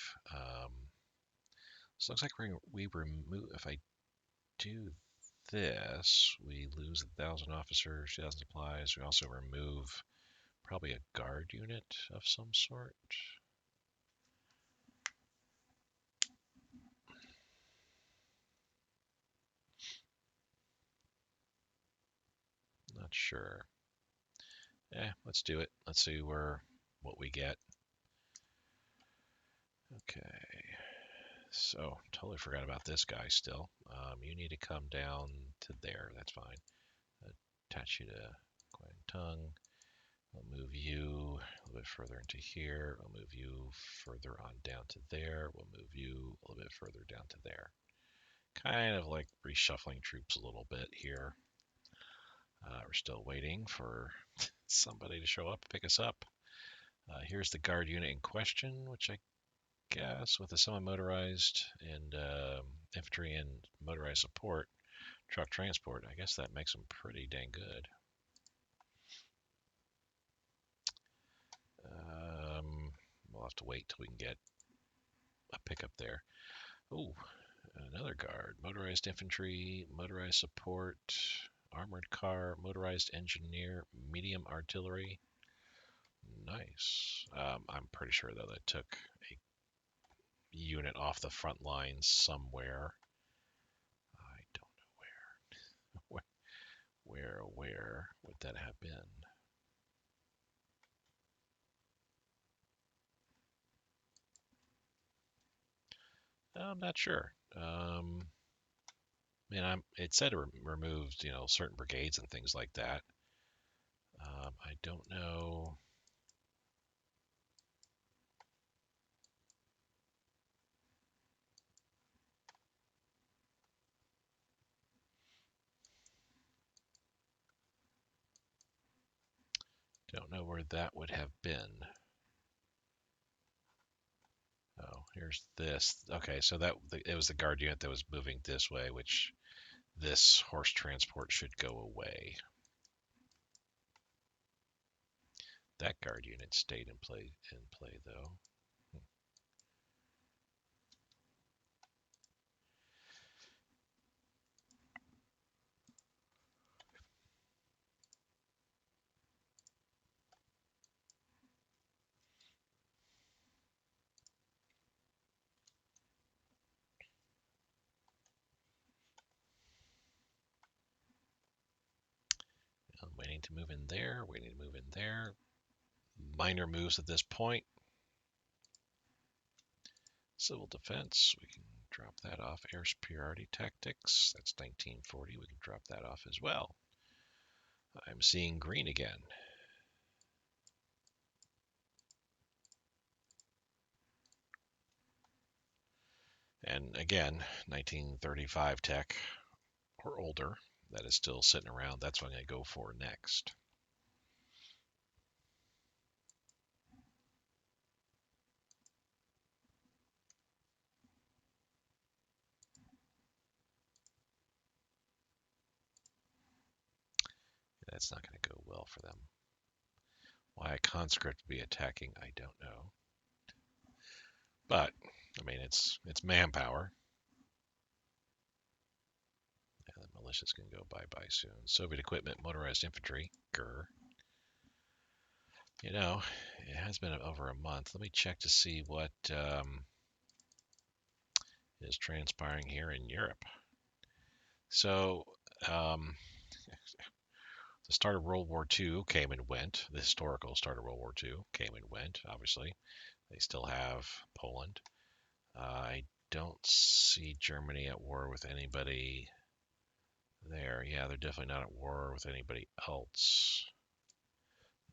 So it looks like we remove. If I do this, we lose 1,000 officers, 2,000 supplies. We also remove probably a guard unit of some sort. Not sure. Let's do it. Let's see what we get. Okay. So totally forgot about this guy still. You need to come down to there. That's fine. Attach you to Guangdong. We'll move you a little bit further into here. We'll move you further on down to there. We'll move you a little bit further down to there. Kind of like reshuffling troops a little bit here. We're still waiting for somebody to show up, pick us up. Here's the guard unit in question, which I guess with the semi-motorized and infantry and motorized support, truck transport, I guess that makes them pretty dang good. We'll have to wait till we can get a pickup there. Oh, another guard, motorized infantry, motorized support, armored car, motorized engineer, medium artillery. Nice. I'm pretty sure though that took a unit off the front lines somewhere. I don't know where. Where would that have been? I'm not sure. It said it removed, certain brigades and things like that. I don't know. Don't know where that would have been. Oh, here's this. Okay, so it was the guard unit that was moving this way, which this horse transport should go away. That guard unit stayed in play though. Waiting to move in there. Waiting to move in there. Minor moves at this point. Civil defense. We can drop that off. Air superiority tactics. That's 1940. We can drop that off as well. I'm seeing green again. And again, 1935 tech or older that is still sitting around. That's what I'm going to go for next. That's not going to go well for them. Why a conscript would be attacking, I don't know. But, I mean, it's manpower. Yeah, the militia's going to go bye-bye soon. Soviet equipment, motorized infantry, grr. You know, it has been over a month. Let me check to see what is transpiring here in Europe. So, the start of World War II came and went. The historical start of World War II came and went, obviously. They still have Poland. I don't see Germany at war with anybody there. Yeah, they're definitely not at war with anybody else.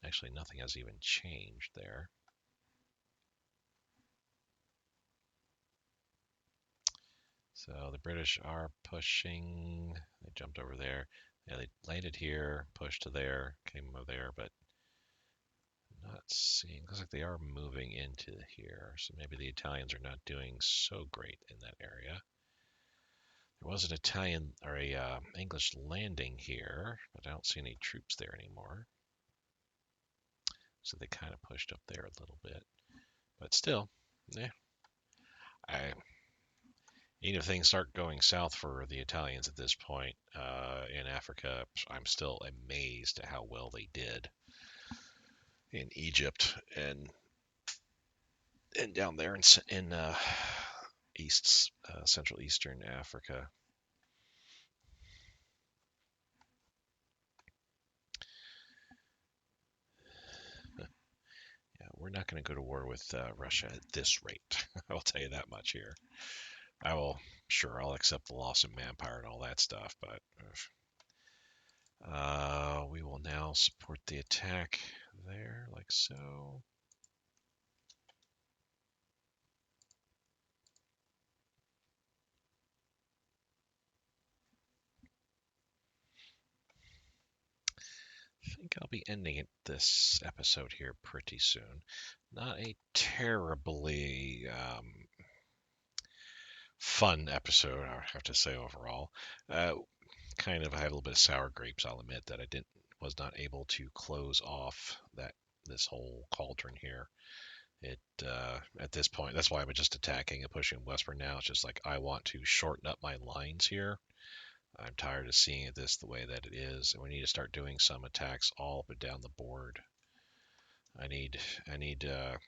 Actually, nothing has even changed there. So the British are pushing. They jumped over there. Yeah, they landed here, pushed to there, came over there, but not seeing. Looks like they are moving into here. So maybe the Italians are not doing so great in that area. There was an Italian or a English landing here, but I don't see any troops there anymore. So they kind of pushed up there a little bit, but still, yeah. Even if things start going south for the Italians at this point in Africa, I'm still amazed at how well they did in Egypt and down there in Central Eastern Africa. Yeah, we're not going to go to war with Russia at this rate. I'll tell you that much here. I'll accept the loss of manpower and all that stuff, but we will now support the attack there, like so. I think I'll be ending this episode here pretty soon. Not a terribly fun episode, I have to say overall. I have a little bit of sour grapes. I'll admit that I was not able to close off this whole cauldron here. It at this point, that's why I'm just attacking and pushing westward now. It's just like I want to shorten up my lines here. I'm tired of seeing this the way that it is, and we need to start doing some attacks all up and down the board. I need to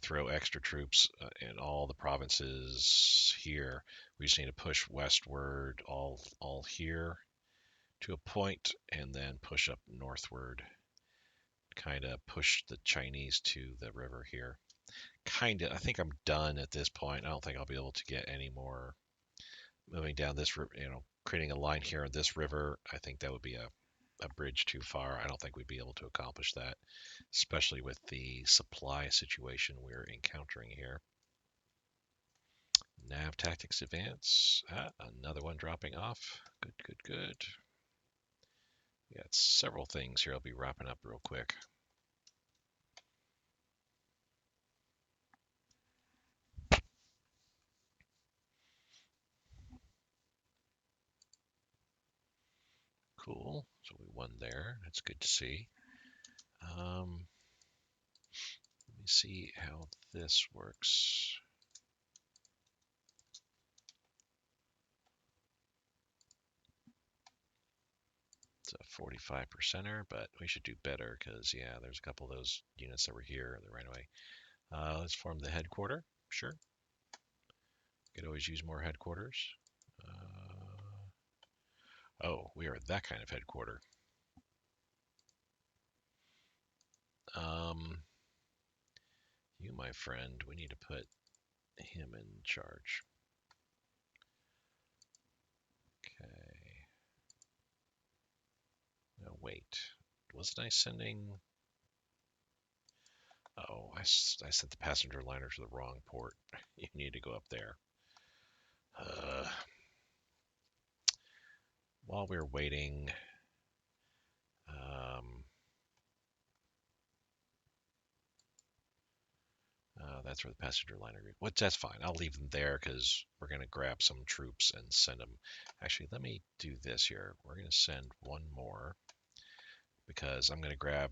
throw extra troops in all the provinces here. We just need to push westward all here to a point, and then push up northward. Kind of push the Chinese to the river here. I think I'm done at this point. I don't think I'll be able to get any more moving down this, creating a line here on this river. I think that would be a bridge too far. I don't think we'd be able to accomplish that, especially with the supply situation we're encountering here. Nav tactics advance. Another one dropping off. Good, good, good. We got several things here. I'll be wrapping up real quick. Cool. So we won there. That's good to see. Let me see how this works. It's a 45%er, but we should do better because, yeah, there's a couple of those units that were here that ran away. Let's form the headquarter. Sure. Could always use more headquarters. Oh, we are that kind of headquarter. Um, you, my friend, we need to put him in charge. Okay. No, wait. Wasn't I sending... Oh, I sent the passenger liner to the wrong port. You need to go up there. Uh, while we're waiting, um, that's where the passenger liner. That's fine. I'll leave them there because we're gonna grab some troops and send them. Actually, let me do this here. We're gonna send one more because I'm gonna grab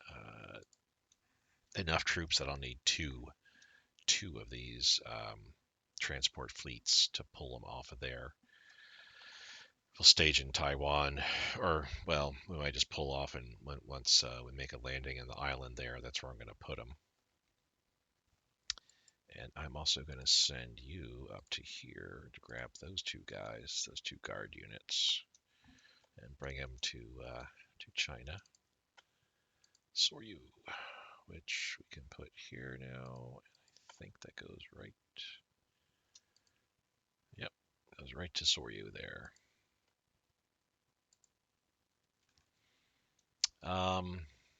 uh, enough troops that I'll need two of these transport fleets to pull them off of there. We'll stage in Taiwan, or well, we might just pull off and once we make a landing in the island there, that's where I'm going to put them. And I'm also going to send you up to here to grab those two guys, those two guard units, and bring them to China. Soryu, which we can put here now. I think that goes right. Yep, goes right to Soryu there.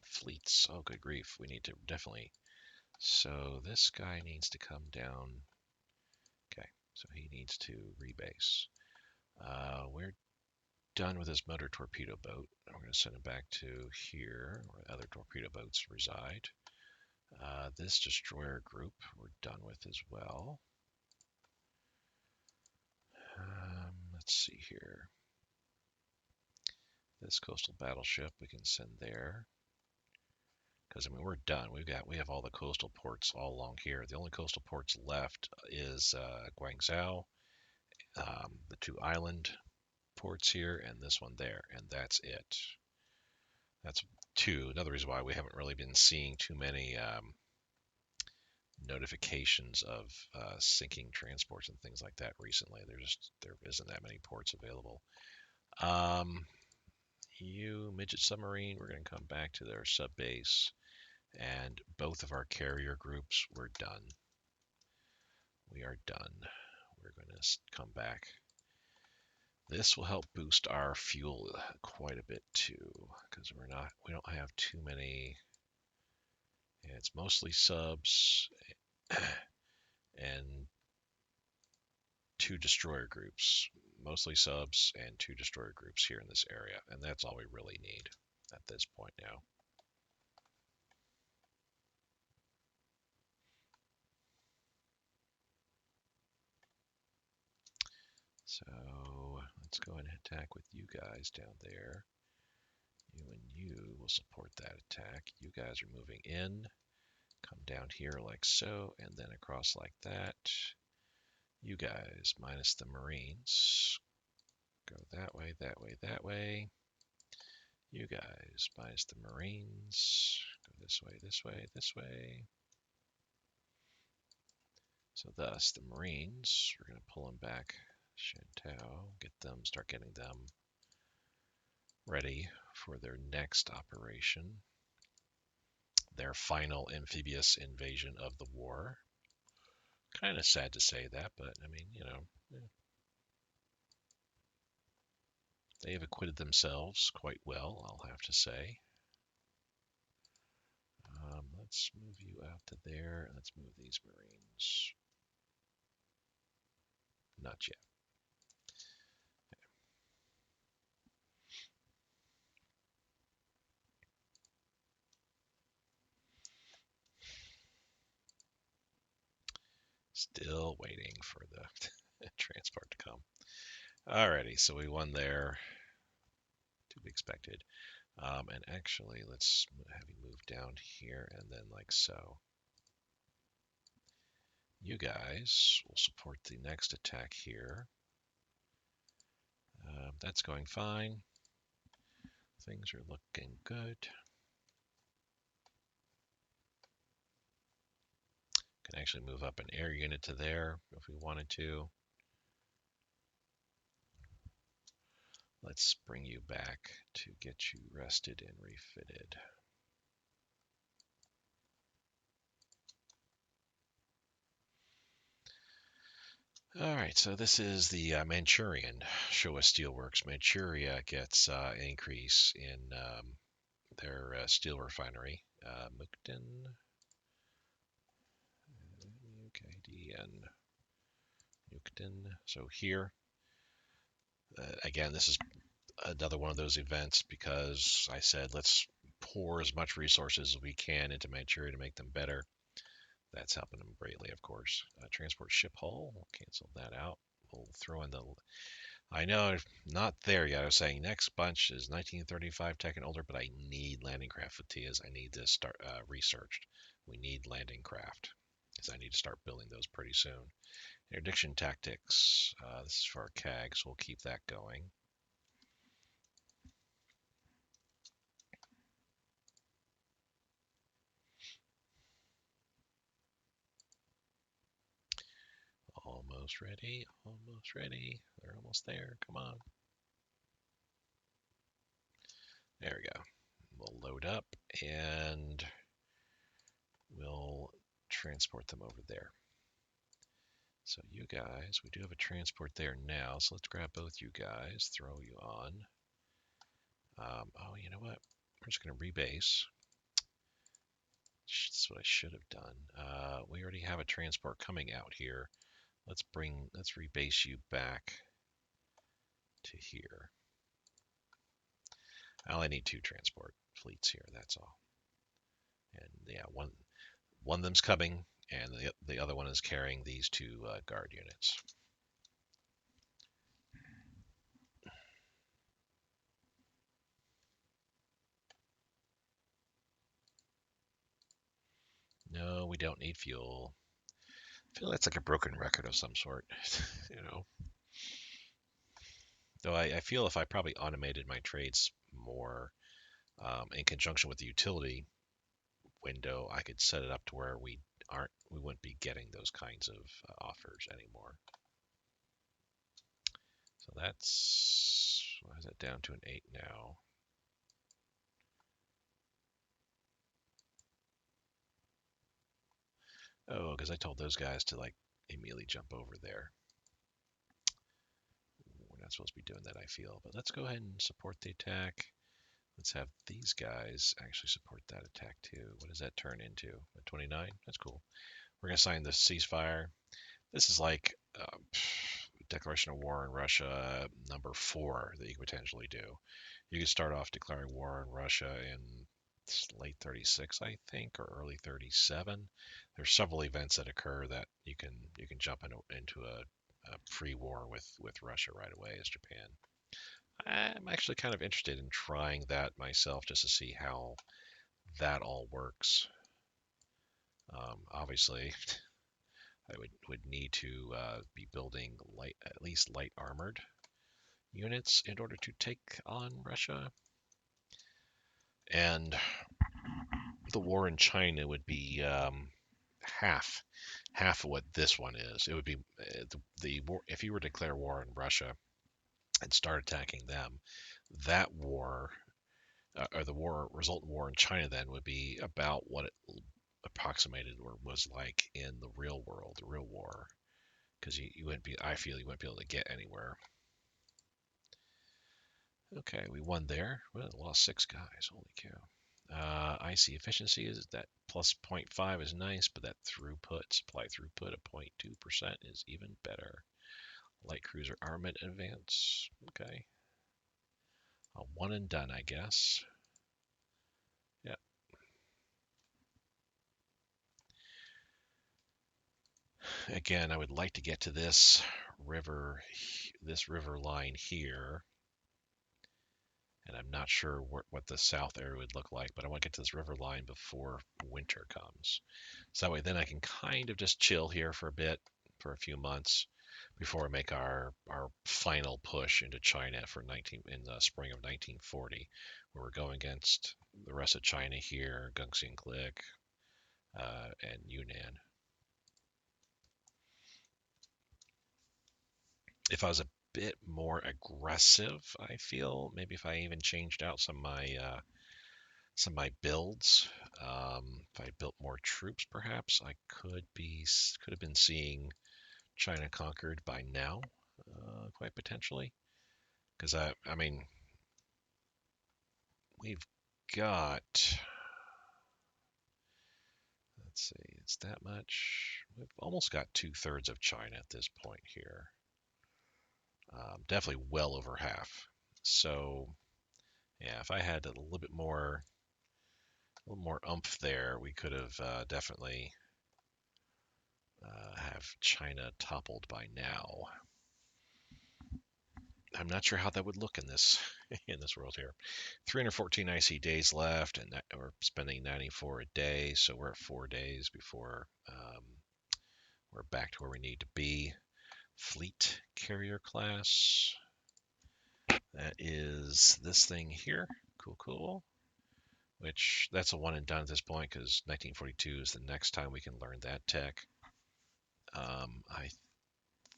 Fleets. Oh, good grief. We need to definitely. So this guy needs to come down. Okay, so he needs to rebase. We're done with his motor torpedo boat. We're going to send him back to here, where other torpedo boats reside. This destroyer group we're done with as well. Let's see here. This coastal battleship we can send there. Because I mean we're done. We have all the coastal ports all along here. The only coastal ports left is Guangzhou, the two island ports here, and this one there, and that's it. That's two. Another reason why we haven't really been seeing too many notifications of sinking transports and things like that recently. There isn't that many ports available. You midget submarine, we're going to come back to their sub base, and both of our carrier groups, we're done. We are done. We're going to come back. This will help boost our fuel quite a bit too, because we don't have too many. Yeah, it's mostly subs and two destroyer groups, mostly subs and two destroyer groups here in this area, and that's all we really need at this point now. So let's go and attack with you guys down there. You and you will support that attack. You guys are moving in. Come down here like so, and then across like that. You guys, minus the Marines, go that way, that way, that way. You guys, minus the Marines, go this way, this way, this way. So thus, the Marines, we're going to pull them back. Shantou, start getting them ready for their next operation. Their final amphibious invasion of the war. Kind of sad to say that, but I mean, yeah. They have acquitted themselves quite well, I'll have to say. Let's move you out to there, and let's move these Marines. Not yet. Still waiting for the transport to come. Alrighty, so we won there. To be expected. And actually, let's have you move down here and then like so. You guys will support the next attack here. That's going fine. Things are looking good. Can actually move up an air unit to there if we wanted to. Let's bring you back to get you rested and refitted. All right, so this is the Manchurian Showa Steelworks. Manchuria gets an increase in their steel refinery. Mukden, UKDN, Mukden. So here, again, this is another one of those events because I said let's pour as much resources as we can into Manchuria to make them better. That's helping them greatly, of course. Transport ship hull, we'll cancel that out. We'll throw in the. I know, not there yet. I was saying next bunch is 1935 tech and older, but I need landing craft flottillas. I need to start researched. We need landing craft because I need to start building those pretty soon. Interdiction tactics. This is for our CAG, so we'll keep that going. Almost ready. Almost ready. They're almost there. Come on. There we go. We'll load up and we'll transport them over there. So you guys, we do have a transport there now. So let's grab both you guys, throw you on. Oh, you know what? We're just going to rebase. That's what I should have done. We already have a transport coming out here. Let's rebase you back to here. I only need 2 transport fleets here. That's all. And yeah, one of them's coming, and the other one is carrying these 2 guard units. No, we don't need fuel. I feel that's like a broken record of some sort, you know. Though I feel if I probably automated my trades more in conjunction with the utility window, I could set it up to where we wouldn't be getting those kinds of offers anymore. So that's, why is that down to an 8 now? Oh, because I told those guys to like immediately jump over there. We're not supposed to be doing that, I feel. But let's go ahead and support the attack. Let's have these guys actually support that attack too. What does that turn into? A 29? That's cool. We're going to sign the ceasefire. This is like declaration of war on Russia number 4 that you could potentially do. You could start off declaring war on Russia in late 36, I think, or early 37. There's several events that occur that you can jump into a pre-war with Russia right away as Japan. I'm actually kind of interested in trying that myself just to see how that all works. Obviously, I would need to be building at least light armored units in order to take on Russia. And the war in China would be half of what this one is. It would be the war if you were to declare war on Russia and start attacking them. That war or the war resultant war in China then would be about what it approximated or was like in the real world, the real war, because you wouldn't be. I feel you wouldn't be able to get anywhere. Okay, we won there. We lost 6 guys. Holy cow. IC efficiency is that plus 0.5 is nice, but that throughput, supply throughput of 0.2% is even better. Light cruiser armament advance. Okay. A one and done, I guess. Yeah. Again, I would like to get to this river line here. And I'm not sure what the south area would look like, but I want to get to this river line before winter comes. So that way then I can kind of just chill here for a bit, for a few months, before we make our final push into China in the spring of 1940, where we're going against the rest of China here, Gongxing Click, and Yunnan. If I was a bit more aggressive, I feel maybe if I even changed out some of my builds, if I built more troops, perhaps I could have been seeing China conquered by now, quite potentially. Because I mean, we've got, let's see, it's that much. We've almost got 2/3 of China at this point here. Definitely well over half. So yeah, if I had a little more oomph there, we could have definitely have China toppled by now. I'm not sure how that would look in this in this world here. 314 IC days left, and we're spending 94 a day, so we're at 4 days before we're back to where we need to be. Fleet carrier class. That is this thing here. Cool, cool. Which that's a one and done at this point because 1942 is the next time we can learn that tech. I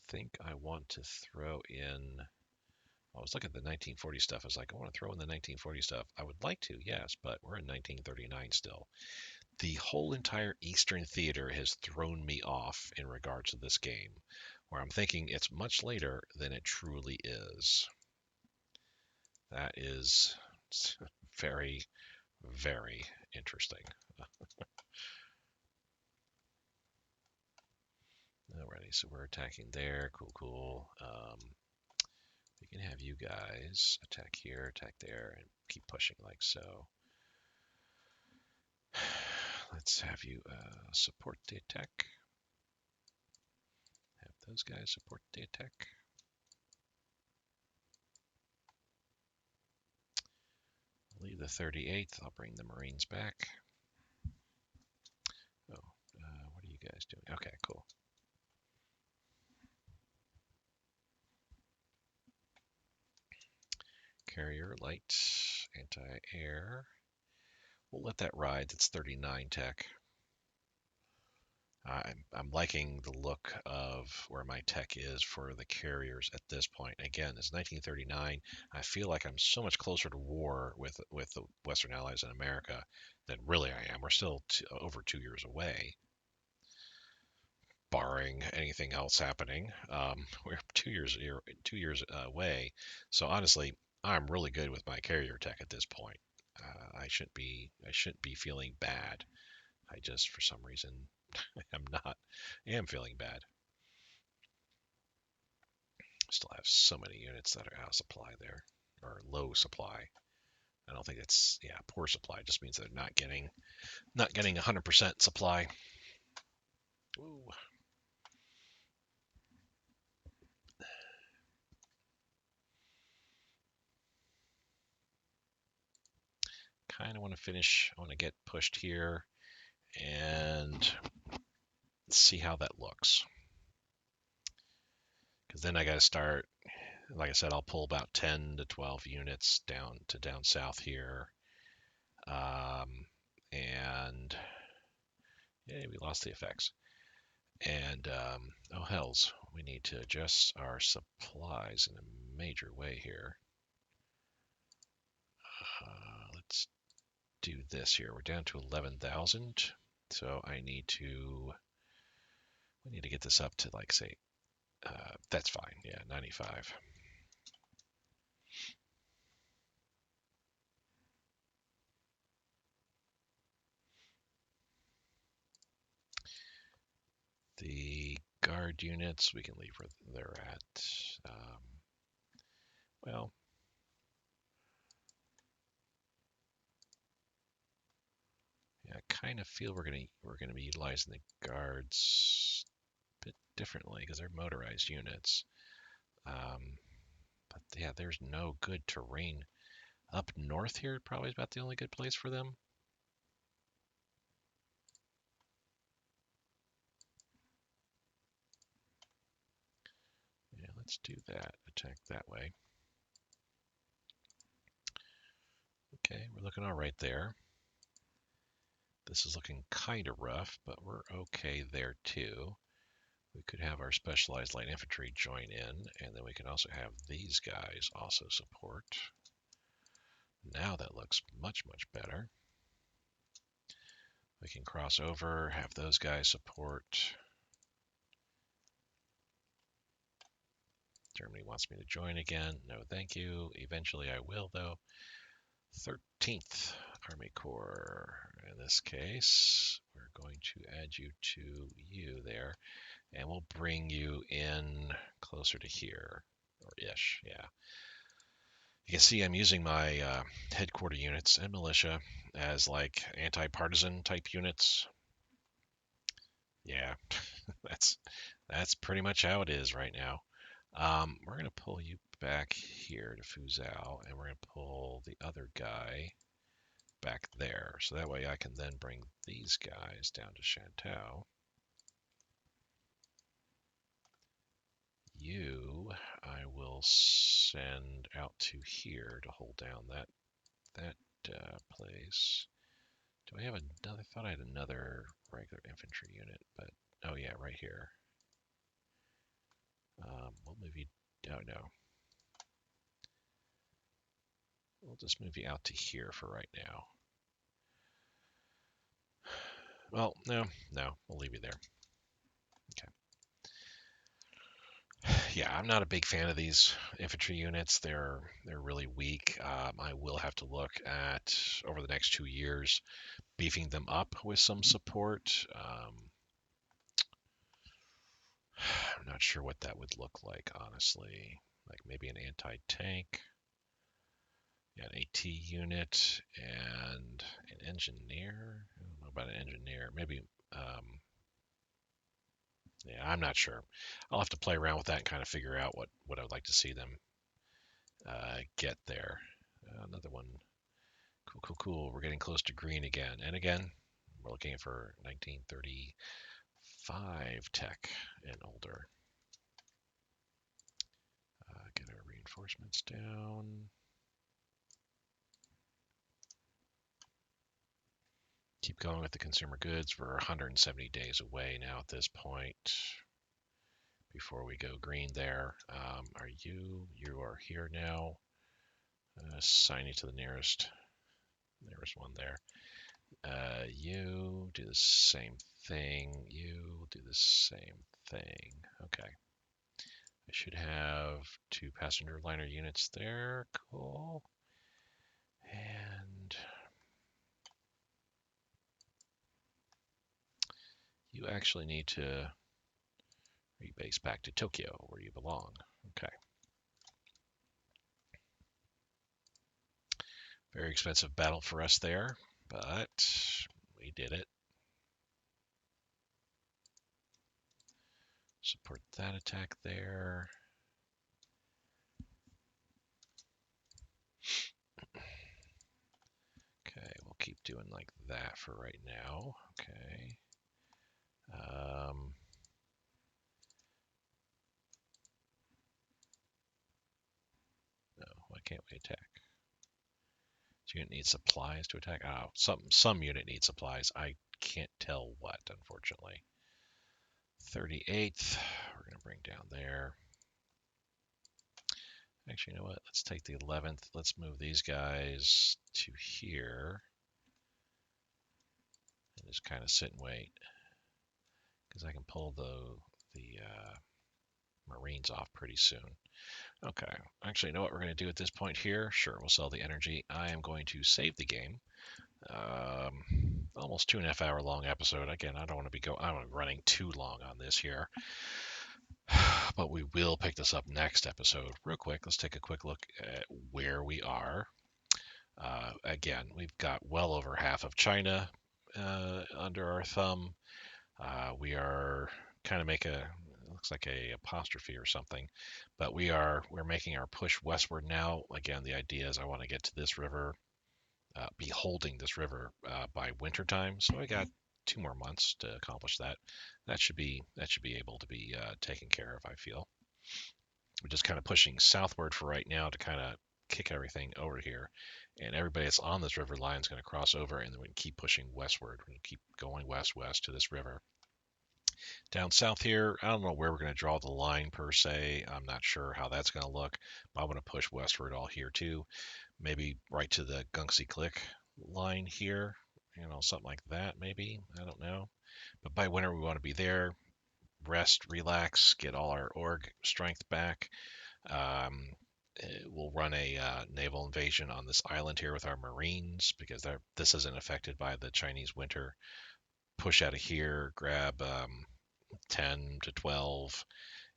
think I want to throw in. I was looking at the 1940 stuff. I was like, I want to throw in the 1940 stuff. I would like to, yes, but we're in 1939 still. The whole entire Eastern Theater has thrown me off in regards to this game, where I'm thinking it's much later than it truly is. That is very, very interesting. Alrighty, so we're attacking there. Cool, cool. We can have you guys attack here, attack there, and keep pushing like so. Let's have you support the attack. Have those guys support the attack. Leave the 38th. I'll bring the Marines back. Oh, what are you guys doing? Okay, cool. Carrier, light, anti-air. We'll let that ride. That's 39 tech. I'm liking the look of where my tech is for the carriers at this point. Again, it's 1939. I feel like I'm so much closer to war with the Western Allies in America than really I am. We're still over 2 years away, barring anything else happening. We're 2 years away. So honestly, I'm really good with my carrier tech at this point. I shouldn't be feeling bad. I just, for some reason, am feeling bad. Still have so many units that are out of supply there, or low supply. I don't think it's, yeah, poor supply. It just means they're not getting 100% supply. Ooh. Kind of want to finish. I want to get pushed here and see how that looks. Because then I got to start. Like I said, I'll pull about 10 to 12 units down south here. And yeah, we lost the effects. And oh hells, we need to adjust our supplies in a major way here. Let's do this here. We're down to 11,000, so we need to get this up to, like, say, that's fine. Yeah, 95. The guard units, we can leave where they're at. Well, yeah, I kind of feel we're gonna be utilizing the guards a bit differently because they're motorized units. But yeah, there's no good terrain up north here. Probably is about the only good place for them. Yeah, let's do that. Attack that way. Okay, we're looking all right there. This is looking kind of rough, but we're okay there too. We could have our specialized light infantry join in, and then we can also have these guys also support. Now that looks much, much better. We can cross over, have those guys support. Germany wants me to join again. No, thank you. Eventually I will, though. 13th Army Corps. In this case, we're going to add you to you there, and we'll bring you in closer to here, or ish, yeah. You can see I'm using my headquarter units and militia as like anti-partisan type units. Yeah, that's pretty much how it is right now. We're going to pull you back here to Fuzhou, and we're going to pull the other guy back there. So that way I can then bring these guys down to Shantou. You, I will send out to here to hold down that place. Do I have another? I thought I had another regular infantry unit, but oh yeah, right here. We'll move you. Oh no, we'll just move you out to here for right now. Well, no, we'll leave you there. Okay. Yeah, I'm not a big fan of these infantry units. They're really weak. I will have to look at over the next 2 years beefing them up with some support. I'm not sure what that would look like, honestly. Like maybe an anti-tank, an AT unit, and an engineer. I don't know about an engineer. Maybe, yeah, I'm not sure. I'll have to play around with that and kind of figure out what I would like to see them get there. Another one. Cool, cool, cool. We're getting close to green again. And again, we're looking for 1935 tech and older. Get our reinforcements down. Keep going with the consumer goods. We're 170 days away now at this point before we go green there. Are you? You are here now. Assign you to the nearest one there. You do the same thing. You do the same thing. Okay. I should have 2 passenger liner units there. Cool. And you actually need to rebase back to Tokyo where you belong. Okay. Very expensive battle for us there, but we did it. Support that attack there. Okay, we'll keep doing like that for right now. Okay. No, why can't we attack? This unit needs supplies to attack. Oh, some unit needs supplies. I can't tell what, unfortunately. 38th, we're going to bring down there. Actually, you know what? Let's take the 11th. Let's move these guys to here. And just kind of sit and wait. Because I can pull the Marines off pretty soon. Okay. Actually, you know what we're going to do at this point here? Sure, we'll sell the energy. I am going to save the game. Almost 2.5 hour long episode. Again, I don't want to be running too long on this here. But we will pick this up next episode. Real quick, let's take a quick look at where we are. Again, we've got well over half of China under our thumb. We are kind of looks like a apostrophe or something, but we're making our push westward now. Again, the idea is I want to get to this river, be holding this river by wintertime. So I got 2 more months to accomplish that. That should be able to be taken care of, I feel. We're just kind of pushing southward for right now to kind of kick everything over here. And everybody that's on this river line is going to cross over, and then we can keep pushing westward. We're going to keep going west to this river. Down south here, I don't know where we're going to draw the line per se. I'm not sure how that's going to look. But I'm going to push westward all here too. Maybe right to the Gungsi Click line here. Something like that maybe. I don't know. But by winter we want to be there. rest, relax, get all our org strength back. Um, we'll run a naval invasion on this island here with our Marines because this isn't affected by the Chinese winter. Push out of here, grab 10 to 12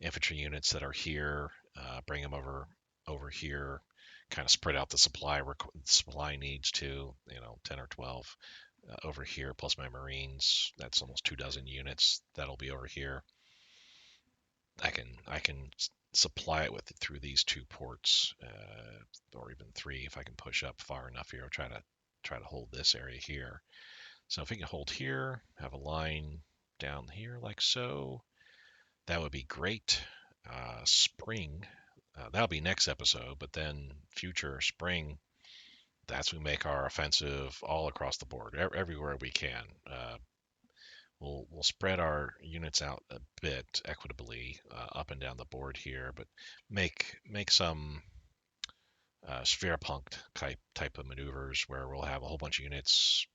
infantry units that are here, bring them over here, kind of spread out the supply needs to, 10 or 12 over here, plus my Marines. That's almost 2 dozen units that'll be over here. I can supply it with through these two ports, or even three if I can push up far enough here. I'll try to hold this area here. So if we can hold here, have a line down here like so, that would be great. Spring, that'll be next episode, but then future spring, that's when we make our offensive all across the board, everywhere we can. We'll spread our units out a bit equitably up and down the board here, but make some sphere-punked type of maneuvers where we'll have a whole bunch of units,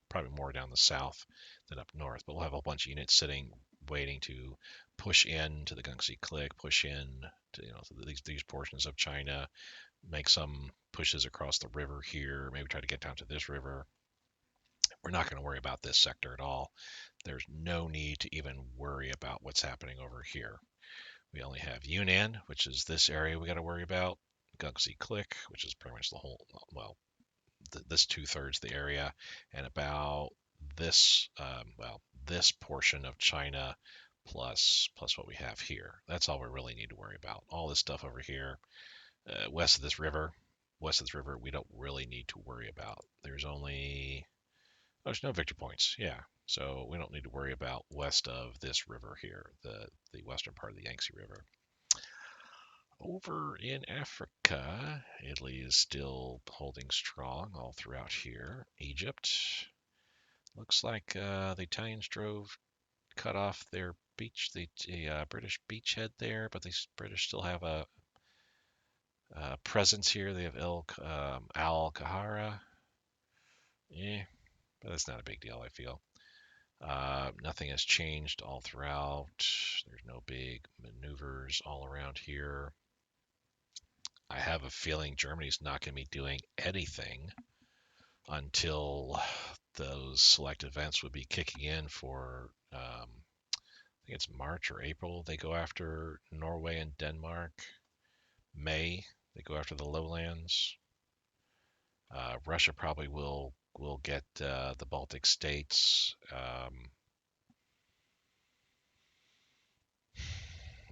probably more down the south than up north, but we'll have a bunch of units sitting waiting to push in to the Gungsi Click, push in to to these portions of China, make some pushes across the river here, maybe try to get down to this river. We're not going to worry about this sector at all. There's no need to even worry about what's happening over here. We only have Yunnan, which is this area we got to worry about. Gungsi Click, which is pretty much the whole, well, this 2/3 the area, and about this, this portion of China plus what we have here. That's all we really need to worry about. All this stuff over here, west of this river, we don't really need to worry about. There's no victory points. Yeah. So we don't need to worry about west of this river here, the western part of the Yangtze River. Over in Africa, Italy is still holding strong all throughout here. Egypt, looks like the Italians cut off their the British beachhead there, but the British still have a presence here. They have Al Kahara. Yeah, but that's not a big deal, I feel. Nothing has changed all throughout. There's no big maneuvers all around here. I have a feeling Germany's not going to be doing anything until those select events would be kicking in for, I think it's March or April. They go after Norway and Denmark. May, they go after the lowlands. Russia probably will get the Baltic states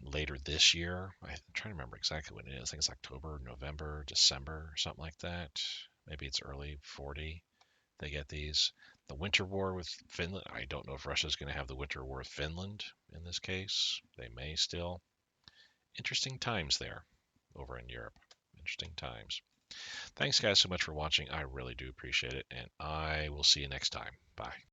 later this year. I'm trying to remember exactly when it is. I think it's October, November, December, something like that. Maybe it's early 40. They get these. The winter war with Finland. I don't know if Russia's going to have the winter war with Finland in this case. They may still. Interesting times there over in Europe. Interesting times. Thanks, guys, so much for watching. I really do appreciate it, and I will see you next time. Bye.